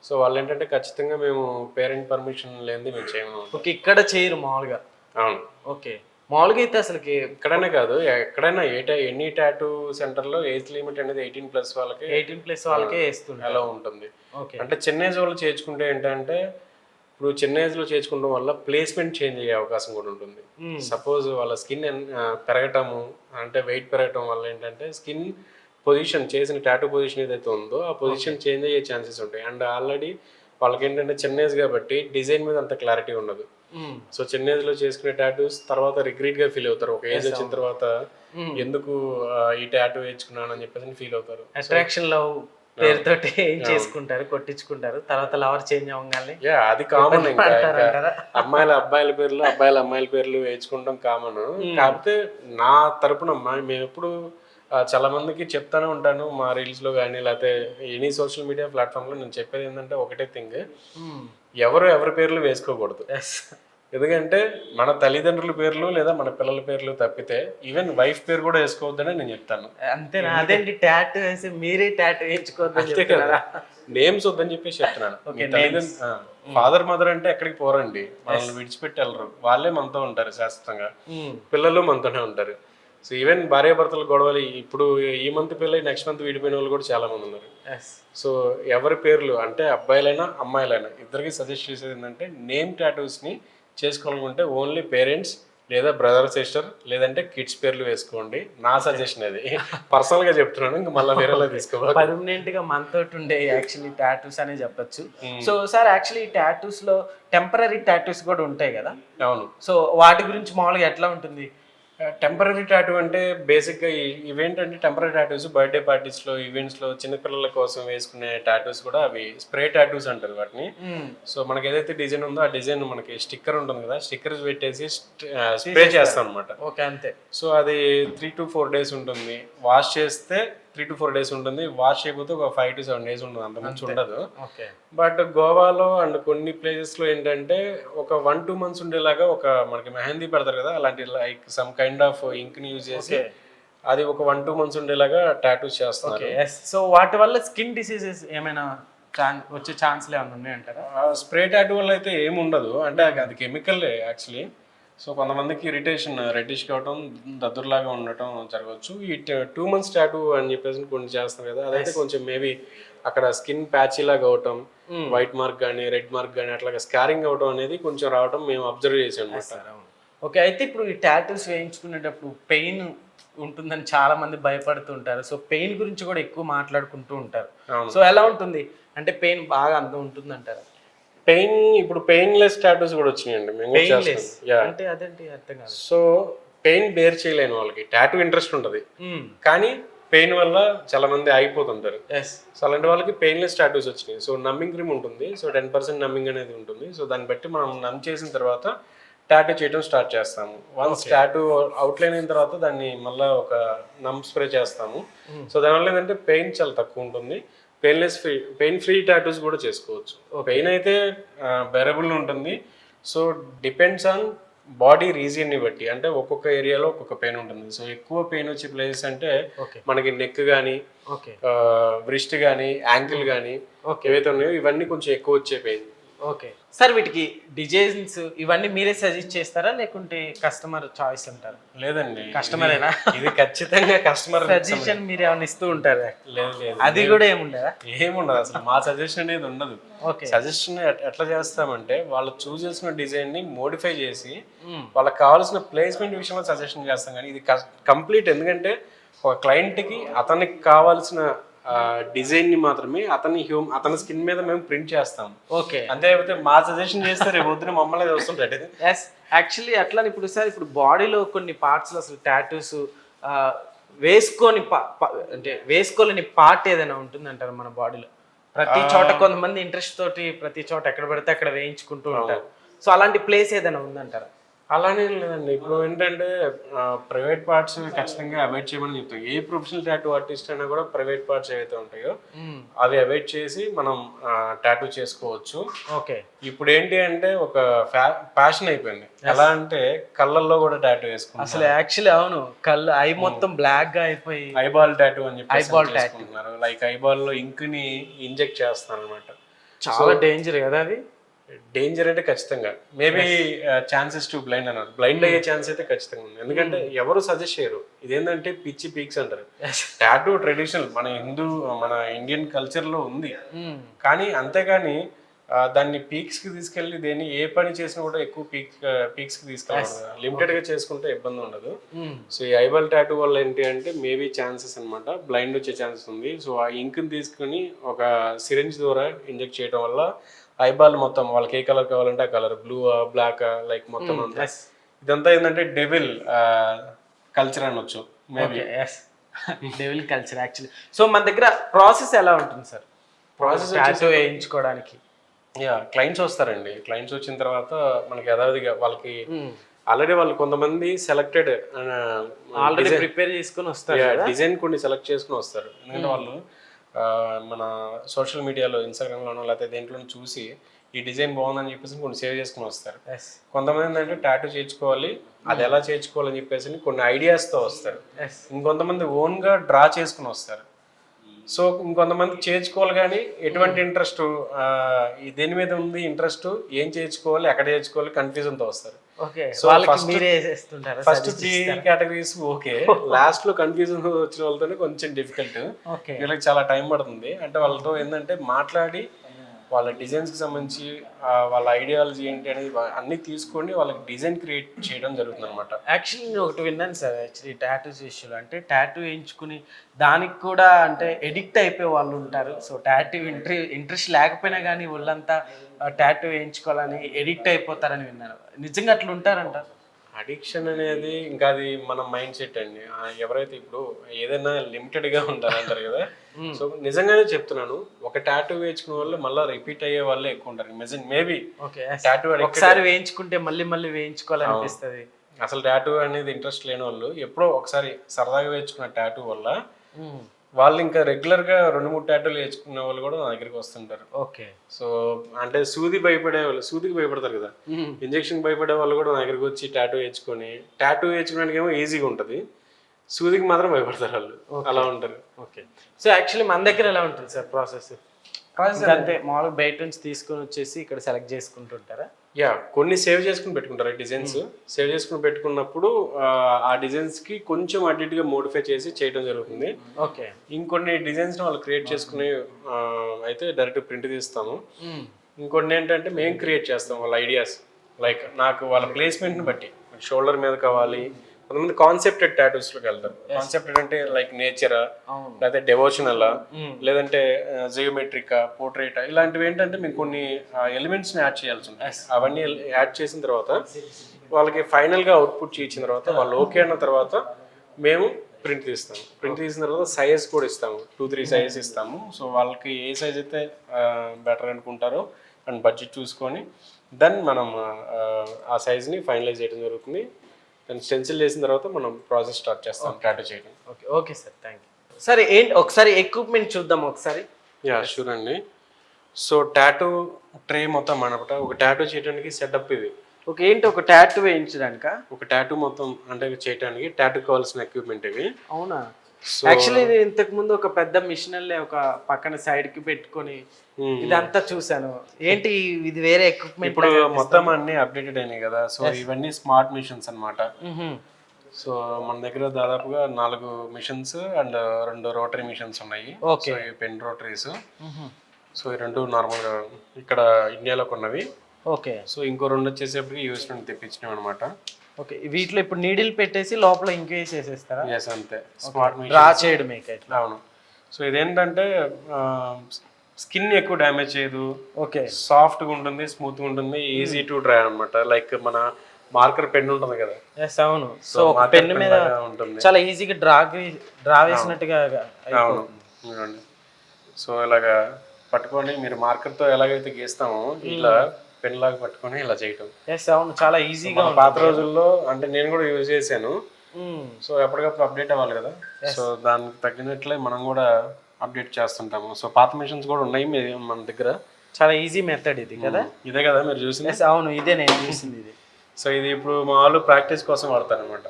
సో వాళ్ళు ఏంటంటే ఖచ్చితంగా మేము పేరెంట్ పర్మిషన్ లేనిది మేము చేయము. ఓకే, ఇక్కడ చేయరు మామూలుగా? అవును. ఓకే, మామూలుగా అయితే అసలుకి ఇక్కడనే కాదు ఎక్కడైనా ఎనీ టాటూ సెంటర్లో ఏజ్ లిమిట్ అనేది 18+ వాళ్ళకి 18+ వాళ్ళకే వేస్తుంది, అలా ఉంటుంది. ఓకే. అంటే చిన్న ఏజ్ వాళ్ళు చేర్చుకుంటే ఏంటంటే ఇప్పుడు చిన్న ఏజ్లో చేర్చుకోవడం వల్ల ప్లేస్మెంట్ చేంజ్ అయ్యే అవకాశం కూడా ఉంటుంది. సపోజ్ వాళ్ళ స్కిన్ పెరగటము అంటే వెయిట్ పెరగటం వల్ల ఏంటంటే స్కిన్ పొజిషన్ చేసిన టాటూ పొజిషన్ ఏదైతే ఉందో ఆ పొజిషన్ చేంజ్ అయ్యే ఛాన్సెస్ ఉంటాయి. అండ్ ఆల్రెడీ వాళ్ళకి ఏంటంటే చిన్న ఏజ్ కాబట్టి డిజైన్ మీద అంత క్లారిటీ ఉండదు. సో చిన్న ఏజ్లో చేసుకునే టాటూస్ తర్వాత రిగ్రెట్గా ఫీల్ అవుతారు. ఒక ఏజ్ వచ్చిన తర్వాత ఎందుకు ఈ టాటూ వేయించుకున్నాను అని చెప్పేసి ఫీల్ అవుతారు. అట్రాక్షన్ లవ్ పేరుతోటి ఏం చేసుకుంటారు, కొట్టించుకుంటారు, తర్వాత లవర్ చేంజ్ అవ్వగానే అది కామన్. ఇంకా అబ్బాయిల పేర్లు అమ్మాయిల పేర్లు వేయించుకుంటాం కామన్. కాకపోతే నా తరపున మేము ఎప్పుడు చాలా మందికి చెప్తానే ఉంటాను మా రీల్స్ లో కానీ లేకపోతే ఎనీ సోషల్ మీడియా ప్లాట్ఫామ్ లో నేను చెప్పేది ఏంటంటే ఒకటే థింగ్, ఎవరి పేర్లు వేసుకోకూడదు. ఎందుకంటే మన తల్లిదండ్రుల పేర్లు లేదా మన పిల్లల పేర్లు తప్పితే ఈవెన్ వైఫ్ పేరు కూడా వేసుకోవద్దని నేను చెప్తాను. అంతేనా? అదేంటి టాటూ వేసి మీరే టాటూ వేయించుకోవద్దు కదా, నేమ్స్ వద్దని చెప్పేసి చెప్తున్నాను. ఫాదర్ మదర్ అంటే ఎక్కడికి పోరండి, మనల్ని విడిచిపెట్టి వెళ్ళరు, వాళ్ళే మనతో ఉంటారు శాశ్వతంగా, పిల్లలు మనతోనే ఉంటారు. సో ఈవెన్ భార్యాభర్తల గొడవలు ఇప్పుడు ఈ మంత్ పిల్లలు నెక్స్ట్ మంత్ విడిపోయిన వాళ్ళు కూడా చాలా మంది ఉన్నారు. సో ఎవరి పేర్లు అంటే అబ్బాయిలైనా అమ్మాయిలైనా ఇద్దరికి సజెస్ట్ చేసేది ఏంటంటే నేమ్ టాటూస్ని చేసుకోవాలనుకుంటే ఓన్లీ పేరెంట్స్ లేదా బ్రదర్ సిస్టర్ లేదంటే కిడ్స్ పేర్లు వేసుకోండి. నా సజెషన్ అది, పర్సనల్ గా చెప్తున్నాను. ఇంకా మళ్ళీ వేరేలా తీసుకోవాలి. పర్మనెంట్ గా మనతో ఉండే యాక్చువల్లీ టాటూస్ అనే చెప్పొచ్చు. సో సార్ యాక్చువల్లీ టాటూస్ లో టెంపరరీ టాటూస్ కూడా ఉంటాయి కదా? అవును. సో వాటి గురించి మామూలుగా ఎట్లా ఉంటుంది? టెంపరరీ టాటూ అంటే బేసిక్గా ఇవేంటంటే టెంపరరీ టాటూస్ బర్త్డే పార్టీస్లో ఈవెంట్స్లో చిన్నపిల్లల కోసం వేసుకునే టాటూస్ కూడా అవి స్ప్రే టాటూస్ అంటారు వాటిని. సో మనకి ఏదైతే డిజైన్ ఉందో ఆ డిజైన్ మనకి స్టిక్కర్ ఉంటుంది కదా, స్టిక్కర్ పెట్టేసి స్ప్రే చేస్తాం అనమాట. ఓకే, అంతే. సో అది 3 to 4 days ఉంటుంది. వాష్ చేస్తే 3 to 4 days ఉంటుంది. వాష్ చేయకపోతే ఒక 5 to 7 days ఉంటుంది, అంత మంచి ఉండదు. బట్ గోవాలో అండ్ కొన్ని ప్లేసెస్లో ఏంటంటే ఒక 1-2 months ఉండేలాగా ఒక మనకి మెహందీ పెడతారు కదా, అలాంటి లైక్ సమ్ కైండ్ ఆఫ్ ఇంక్ని యూజ్ చేసి అది ఒక 1-2 months ఉండేలాగా టాటూస్ చేస్తారు. సో వాటి వల్ల స్కిన్ డిసీజెస్ ఏమైనా వచ్చే ఛాన్స్లు ఏమైనా ఉన్నాయంటారా? స్ప్రే టాటూ వల్ల అయితే ఏమి ఉండదు, అంటే అది కెమికల్ యాక్చువల్లీ. సో కొంతమందికి ఇరిటేషన్ రెడ్డిష్ కావటం దద్దుర్లాగా ఉండటం జరగవచ్చు. ఈ 2 months టాటూ అని చెప్పేసి కొన్ని చేస్తారు కదా, అదైతే కొంచెం మేబీ అక్కడ స్కిన్ ప్యాచీ లాగా అవటం, వైట్ మార్క్ కానీ రెడ్ మార్క్ కానీ అట్లాగా స్కారింగ్ అవటం అనేది కొంచెం రావటం మేము అబ్జర్వ్ చేసాం. ఓకే, అయితే ఇప్పుడు ఈ టాటూస్ వేయించుకునేటప్పుడు పెయిన్ ఉంటుందని చాలా మంది భయపడుతుంటారు. సో పెయిన్ గురించి కూడా ఎక్కువ మాట్లాడుకుంటూ ఉంటారు. సో ఎలా ఉంటుంది అంటే పెయిన్ బాగా అంత ఉంటుంది అంటారు? పెయిన్ ఇప్పుడు పెయిన్లెస్ టాటూస్ కూడా వచ్చినాయండి మేము. అంటే అదేంటి అర్థం కాదు. సో పెయిన్ బేర్ చేయలేని వాళ్ళకి టాటూ ఇంట్రెస్ట్ ఉంటుంది, కానీ పెయిన్ వల్ల చాలా మంది ఆగిపోతుంటారు. సో అలాంటి వాళ్ళకి పెయిన్లెస్ టాటూస్ వచ్చినాయి. సో నమ్మింగ్ క్రీమ్ ఉంటుంది. సో 10% నమ్మింగ్ అనేది ఉంటుంది. సో దాన్ని బట్టి మనం నమ్ చేసిన తర్వాత టాటూ చేయడం స్టార్ట్ చేస్తాము. వన్స్ టాటూ అవుట్లైన్ అయిన తర్వాత దాన్ని మళ్ళీ ఒక నమ్ స్ప్రే చేస్తాము. సో దానివల్ల ఏంటంటే పెయిన్ చాలా తక్కువ ఉంటుంది. పెయిన్ ఫ్రీ టాటూస్ కూడా చేసుకోవచ్చు. పెయిన్ అయితే బెరబుల్ ఉంటుంది. సో డిపెండ్స్ ఆన్ బాడీ రీజియన్ని బట్టి, అంటే ఒక్కొక్క ఏరియాలో ఒక్కొక్క పెయిన్ ఉంటుంది. సో ఎక్కువ పెయిన్ వచ్చే ప్లేసెస్ అంటే మనకి నెక్ కానీ వ్రిస్ట్ కానీ యాంకిల్ కానీ ఏవైతే ఉన్నాయో ఇవన్నీ కొంచెం ఎక్కువ వచ్చే పెయిన్. ఓకే సార్, వీటికి డిజైన్స్ ఇవన్నీ మీరే సజెస్ట్ చేస్తారా లేకుంటే కస్టమర్ చాయిస్ అంటారా? లేదండి, కస్టమరేనా? ఇది ఖచ్చితంగా కస్టమర్ సజెషన్ మీరు ఏమైనా ఇస్తూ ఉంటారా? లేదు లేదు, అది కూడా ఏముండదా? ఏముండదు అసలు. మా సజెషన్ అనేది ఉండదు. ఓకే. సజెషన్ ఎట్లా చేస్తామంటే వాళ్ళు చూస్ చేసిన డిజైన్ ని మోడిఫై చేసి వాళ్ళకి కావాల్సిన ప్లేస్మెంట్ విషయంలో సజెషన్ చేస్తాం. కానీ ఇది కంప్లీట్, ఎందుకంటే ఒక క్లయింట్ కి అతనికి కావాల్సిన డిజైన్ ని మాత్రమే అతని స్కిన్ మీద మేము ప్రింట్ చేస్తాం. ఓకే. అంతే, మా సజెషన్ చేస్తే రేపు పొద్దున మమ్మల్ని వస్తుంటాడు. ఎస్, యాక్చువల్లీ అట్లా ఇప్పుడు సార్, ఇప్పుడు బాడీలో కొన్ని పార్ట్స్లో అసలు టాటూస్ వేసుకొని అంటే వేసుకోలేని పార్ట్ ఏదైనా ఉంటుందంటారు మన బాడీలో? ప్రతి చోట కొంతమంది ఇంట్రెస్ట్ తోటి ప్రతి చోట ఎక్కడ పడితే అక్కడ వేయించుకుంటూ ఉంటారు. సో అలాంటి ప్లేస్ ఏదైనా ఉందంటారా? అలానే లేదండి. ఇప్పుడు ఏంటంటే ప్రైవేట్ పార్ట్స్ ఖచ్చితంగా అవాయిడ్ చేయమని చెప్తాం. ఏ ప్రొఫెషనల్ టాటూ ఆర్టిస్ట్ అయినా కూడా ప్రైవేట్ పార్ట్స్ ఏవైతే ఉంటాయో అవి అవాయిడ్ చేసి మనం టాటూ చేసుకోవచ్చు. ఓకే. ఇప్పుడు ఏంటి అంటే ఒక ప్యాషన్ అయిపోయింది. ఎలా అంటే కళ్ళల్లో కూడా టాటూ వేసుకుంటారు. అసలు యాక్చువల్లీ అవును, కళ్ళు ఐ మొత్తం బ్లాక్ గా అయిపోయి ఐబాల్ టాటూ అని చెప్పి ఐబాల్ చేసుకుంటున్నారు. లైక్ ఐబాల్ లో ఇంక్ ని ఇంజెక్ట్ చేస్తారు అనమాట. చాలా డేంజర్ కదా అది. డేంజర్ అంటే ఖచ్చితంగా మేబీ ఛాన్సెస్ టు బ్లైండ్ అన్నారు. బ్లైండ్ అయ్యే ఛాన్స్ అయితే ఖచ్చితంగా ఉంది. ఎందుకంటే ఎవరు సజెస్ట్ చేయరు. ఇదేంటంటే పిచ్చి పీక్స్ అంటారు. టాటూ ట్రెడిషనల్ మన ఇండియన్ కల్చర్ లో ఉంది. కానీ అంతేగాని దాన్ని పీక్స్ కి తీసుకెళ్లి దేన్ని ఏ పని చేసినా కూడా ఎక్కువ పీక్స్ కి తీసుకెళ్ళాలి. లిమిటెడ్ గా చేసుకుంటే ఇబ్బంది ఉండదు. సో ఈ ఐబాల్ టాటూ వల్ల ఏంటి అంటే మేబీ ఛాన్సెస్ అనమాట బ్లైండ్ వచ్చే ఛాన్సెస్ ఉంది. సో ఆ ఇంక్ ని తీసుకుని ఒక సిరింజ్ ద్వారా ఇంజెక్ట్ చేయడం వల్ల ఐబాల్ మొత్తం వాళ్ళకి ఏ కలర్ కావాలంటే ఆ కలర్, బ్లూ బ్లాక్ లైక్ మొత్తం అంతా. ఇదంతా ఏంటంటే డెవిల్ కల్చర్ అనొచ్చు maybe. Devil culture actually. So మన దగ్గర ప్రాసెస్ ఎలా ఉంటుంది సార్? ప్రాసెస్ టాటూ వేయించుకోవడానికి క్లయింట్స్ వస్తారండి. క్లయింట్స్ వచ్చిన తర్వాత మనకి యథావిధిగా వాళ్ళకి ఆల్రెడీ వాళ్ళు కొంతమంది సెలెక్టెడ్ ఆల్రెడీ ప్రిపేర్ చేసుకుని వస్తారు, డిజైన్ కొన్ని సెలెక్ట్ చేసుకుని వస్తారు. ఎందుకంటే వాళ్ళు మన సోషల్ మీడియాలో ఇన్స్టాగ్రామ్లోనో లేకపోతే దేంట్లో చూసి ఈ డిజైన్ బాగుందని చెప్పేసి కొన్ని సేవ్ చేసుకుని వస్తారు. కొంతమంది ఏంటంటే టాటూ చేయించుకోవాలి, అది ఎలా చేయించుకోవాలని చెప్పేసి కొన్ని ఐడియాస్తో వస్తారు. ఇంకొంతమంది ఓన్గా డ్రా చేసుకుని వస్తారు. సో ఇంకొంతమంది చేయించుకోవాలి కానీ ఎటువంటి ఇంట్రెస్ట్ దేని మీద ఉంది ఇంట్రెస్ట్, ఏం చేయించుకోవాలి, ఎక్కడ చేయించుకోవాలి కన్ఫ్యూజన్తో వస్తారు. So first 3 categories okay. Last లో కన్ఫ్యూజన్ వచ్చిన వాళ్ళతో కొంచెం డిఫికల్ట్. వీళ్ళకి చాలా టైం పడుతుంది. అంటే వాళ్ళతో ఏంటంటే మాట్లాడి వాళ్ళ డిజైన్స్ కి సంబంధించి వాళ్ళ ఐడియాలజీ ఏంటి అనేది అన్ని తీసుకొని వాళ్ళకి డిజైన్ క్రియేట్ చేయడం జరుగుతుంది అనమాట. యాక్చువల్లీ నేను ఒకటి విన్నాను సార్, యాక్చువల్లీ టాటూస్ విషయంలో అంటే టాటూ వేయించుకుని దానికి కూడా అంటే ఎడిక్ట్ అయిపోయే వాళ్ళు ఉంటారు. సో టాటూ ఇంట్రెస్ట్ లేకపోయినా కానీ వాళ్ళంతా టాటూ వేయించుకోవాలని ఎడిక్ట్ అయిపోతారని విన్నాను. నిజంగా అట్లా ఉంటారంటారు? అడిక్షన్ అనేది ఇంకా అది మన మైండ్ సెట్ అండి. ఎవరైతే ఇప్పుడు ఏదైనా లిమిటెడ్ గా ఉంటారంటారు కదా. సో నిజంగానే చెప్తున్నాను, ఒక టాటూ వేయించుకునే వాళ్ళు మళ్ళీ రిపీట్ అయ్యే వాళ్ళే ఎక్కువ ఉంటారు. మేబీ టాటూ ఒకసారి వేయించుకుంటే మళ్ళీ మళ్ళీ వేయించుకోవాలనిపిస్తుంది. అసలు టాటూ అనేది ఇంట్రెస్ట్ లేని వాళ్ళు ఎప్పుడో ఒకసారి సరదాగా వేయించుకున్న టాటూ వల్ల వాళ్ళు ఇంకా రెగ్యులర్ గా 2-3 టాటూలు వేయించుకునే వాళ్ళు కూడా నా దగ్గరికి వస్తుంటారు. ఓకే. సో అంటే సూదికి భయపడతారు కదా, ఇంజెక్షన్ భయపడే వాళ్ళు కూడా నా దగ్గరికి వచ్చి టాటూ వేయించుకోవడానికి ఏమో ఈజీగా ఉంటుంది, సూదికి మాత్రం భయపడతారు వాళ్ళు. అలా ఉంటారు. ఓకే. సో యాక్చువల్లీ మన దగ్గర ఎలా ఉంటుంది సార్ ప్రాసెస్? అంటే మామూలుగా బయట నుంచి తీసుకొని వచ్చేసి ఇక్కడ సెలెక్ట్ చేసుకుంటుంటారా? కొన్ని సేవ్ చేసుకుని పెట్టుకుంటారు. డిజైన్స్ సేవ్ చేసుకుని పెట్టుకున్నప్పుడు ఆ డిజైన్స్ కి కొంచెం అడ్డిగా మోడిఫై చేసి చేయడం జరుగుతుంది. ఓకే. ఇంకొన్ని డిజైన్స్ వాళ్ళు క్రియేట్ చేసుకుని అయితే డైరెక్ట్ ప్రింట్ తీస్తాము. ఇంకొన్ని ఏంటంటే మేము క్రియేట్ చేస్తాం వాళ్ళ ఐడియాస్. లైక్ నాకు వాళ్ళ ప్లేస్మెంట్ని బట్టి షోల్డర్ మీద కావాలి, కొంతమంది కాన్సెప్టెడ్ టాటూస్ లోకి వెళ్తారు. కాన్సెప్టెడ్ అంటే లైక్ నేచరా, లేకపోతే డెవోషనల్, లేదంటే జియోమెట్రిక్, పోర్ట్రేట్, ఇలాంటివి ఏంటంటే మేము కొన్ని ఎలిమెంట్స్ ని యాడ్ చేయాల్సి ఉంటుంది. అవన్నీ యాడ్ చేసిన తర్వాత వాళ్ళకి ఫైనల్ గా అవుట్పుట్ ఇచ్చిన తర్వాత వాళ్ళు ఓకే అన్న తర్వాత మేము ప్రింట్ తీస్తాము. ప్రింట్ తీసిన తర్వాత సైజ్ కూడా ఇస్తాము, 2-3 సైజ్ ఇస్తాము. సో వాళ్ళకి ఏ సైజ్ అయితే బెటర్ అనుకుంటారో అండ్ బడ్జెట్ చూసుకొని దెన్ మనం ఆ సైజ్ని ఫైనలైజ్ చేయడం జరుగుతుంది. దాన్ని స్టెన్సిల్ చేసిన తర్వాత మనం ప్రాసెస్ స్టార్ట్ చేస్తాం టాటూ చేయడం. Okay sir, thank you sir. ఏంటి ఒకసారి ఎక్విప్మెంట్ చూద్దాం ఒకసారి. షూర్ అండి. సో టాటూ ట్రే మొత్తం అనమాట. ఒక టాటూ చేయడానికి సెటప్ ఇది. ఓకే. ఏంటి ఒక టాటూ వేయించడానిక? ఒక టాటూ మొత్తం అంటే చేయడానికి టాటూ కావాల్సిన ఎక్విప్మెంట్ ఇవి. అవునా? యాక్చువల్లీ ఇది ఇంతకు ముందు ఒక పెద్ద మిషనల్ ఒక పక్కన సైడ్ కి పెట్టుకొని ఇదంతా చూసాను. ఏంటి ఇది వేరే ఎక్విప్మెంట్? ఇప్పుడు మొత్తం అన్ని అప్డేటెడ్ అయినాయి కదా, సో ఇవన్నీ స్మార్ట్ మిషన్స్ అన్నమాట. సో మన దగ్గర దాదాపుగా 4 మిషన్స్ అండ్ 2 రోటరీ మిషన్స్ ఉన్నాయి. సో ఈ పెన్ రోటరీస్. సో ఈ 2 నార్మల్గా ఇక్కడ ఇండియాలో కొన్నవి. ఓకే. సో ఇంకో 2 వచ్చేసేపటికి యూఎస్ నుండి తెప్పించినవి అనమాట. ఓకే. వీటిలో ఇప్పుడు నీడిల్ పెట్టేసి లోపల ఇంక్వేస్ చేసేస్తారా? ఎస్, అంతే. స్మార్ట్ మిషన్ డ్రా చేయడం. అవును. సో ఇదేంటంటే స్కిన్ ఎక్కువ డ్యామేజ్ చేయదు. ఓకే. సాఫ్ట్గా ఉంటుంది, స్మూత్గా ఉంటుంది, ఈజీ టు డ్రై అనమాట. లైక్ మన మార్కర్ పెన్ ఉంటుంది కదా. ఎస్, అవును. సో పెన్ మీద ఉంటుంది, చాలా ఈజీగా డ్రా వేసినట్టుగా. అవును. సో ఇలాగా పట్టుకొని మీరు మార్కర్తో ఎలాగైతే గీస్తామో ఇట్లా పెన్ లాగా పట్టుకొని ఇలా చేయటం. ఎస్, అవును, చాలా ఈజీగా. పాత రోజుల్లో అంటే నేను కూడా యూజ్ చేశాను. సో ఎప్పటికప్పుడు అప్డేట్ అవ్వాలి కదా, సో దానికి తగ్గినట్లే మనం కూడా అప్డేట్ చేస్తుంటాము. సో పాత మిషన్స్ కూడా ఉన్నాయి మన దగ్గర. చాలా ఈజీ మెథడ్ ఇది కదా. ఇదే కదా మీరు చూసింది? అవును, ఇదే నేను చూసింది ఇది. సో ఇది ఇప్పుడు మా వాళ్ళు ప్రాక్టీస్ కోసం వాడతారు అనమాట.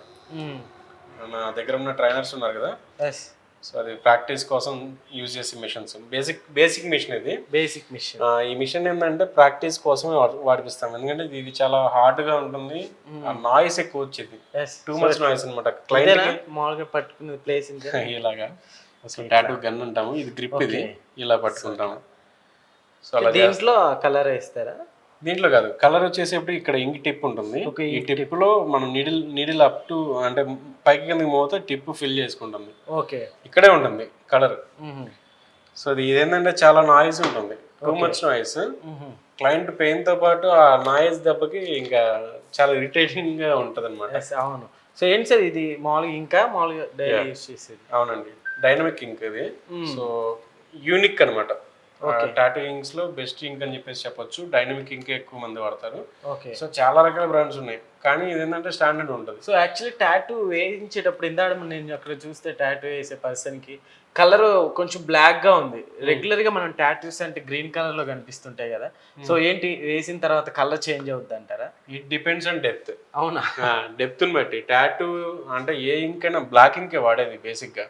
నా దగ్గర ఉన్న ట్రైనర్స్ ఉన్నారు కదా, సో అది ప్రాక్టీస్ కోసం యూజ్ చేసే మిషన్స్. బేసిక్ మిషన్ ఇది. Basic machine. ఈ మిషన్ ఏంటంటే ప్రాక్టీస్ కోసమే వాడిపిస్తాం. ఎందుకంటే ఇది చాలా హార్డ్ గా ఉంటుంది, నాయిస్ ఎక్కువ వచ్చేది, టూ మచ్ నాయిస్ అనమాట. క్లయింట్ మామూలుగా పట్టుకునే ప్లేస్ ఇలాగా అసలు టాటూ గన్ అంటాము, ఇది గ్రిప్, ఇది ఇలా పట్టుకుంటాము. సో అలా దీంట్లో కలర్ వేస్తారా? దీంట్లో కాదు, కలర్ వచ్చేసేప్పుడు ఇక్కడ ఇంక్ టిప్ ఉంటుంది. ఈ టిప్ లో మనం నీడిల్ అప్ టు అంటే పైకి కిందకి మోతే టిప్ ఫిల్ చేసుకుంటుంది. ఓకే. ఇక్కడే ఉంటుంది కలర్. సో ఇదేంటంటే చాలా నాయిస్ ఉంటుంది, too much noise. Client pain తో పాటు ఆ నాయిస్ దెబ్బకి ఇంకా చాలా ఇరిటేటింగ్ గా ఉంటది అనమాట. అవును. సో ఏంటి సార్ ఇది మామూలుగా ఇంకా మామూలుగా డైలీ యూస్ చేసేది? అవునండి, డైనమిక్ ఇంక్ ఇది. సో యూనిక్ అనమాట. టాటూ ఇంక్స్ లో బెస్ట్ ఇంక్ అని చెప్పేసి చెప్పొచ్చు. డైనమిక్ ఇంక్ ఎక్కువ మంది వాడతారు. సో చాలా రకాల బ్రాండ్స్ ఉన్నాయి, కానీ ఇదేంటంటే స్టాండర్డ్ ఉంటుంది. సో యాక్చువల్లీ టాటూ వేయించేటప్పుడు ఇందాక నేను అక్కడ చూస్తే టాటూ వేసే పర్సన్ కి కలర్ కొంచెం బ్లాక్ గా ఉంది. రెగ్యులర్ గా మనం టాటూస్ అంటే గ్రీన్ కలర్ లో కనిపిస్తుంటాయి కదా. సో ఏంటి వేసిన తర్వాత కలర్ చేంజ్ అవుద్ది అంటారా? It depends on depth. అవునా? డెప్త్ ని బట్టి. టాటూ అంటే ఏ ఇంక్ అయినా బ్లాక్ ఇంకే వాడేది బేసిక్ గా.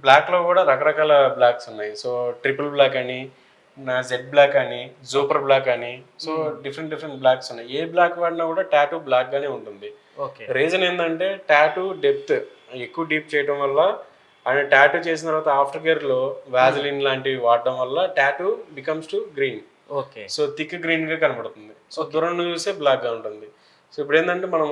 బ్లాక్ లో కూడా రకరకాల బ్లాక్స్ ఉన్నాయి. సో ట్రిపుల్ బ్లాక్ అని, జెడ్ బ్లాక్ అని, జూపర్ బ్లాక్ అని, సో డిఫరెంట్ బ్లాక్స్ ఉన్నాయి. ఏ బ్లాక్ వాడినా కూడా టాటూ బ్లాక్ గానే ఉంటుంది. రీజన్ ఏంటంటే టాటూ డెప్త్ ఎక్కువ డీప్ చేయడం వల్ల, అండ్ టాటూ చేసిన తర్వాత ఆఫ్టర్ కేర్ లో వాజలిన్ లాంటివి వాడడం వల్ల tattoo becomes to green. Okay. So thick green గా కనబడుతుంది. సో దూరం చూస్తే బ్లాక్ గా ఉంటుంది. సో ఇప్పుడు ఏంటంటే మనం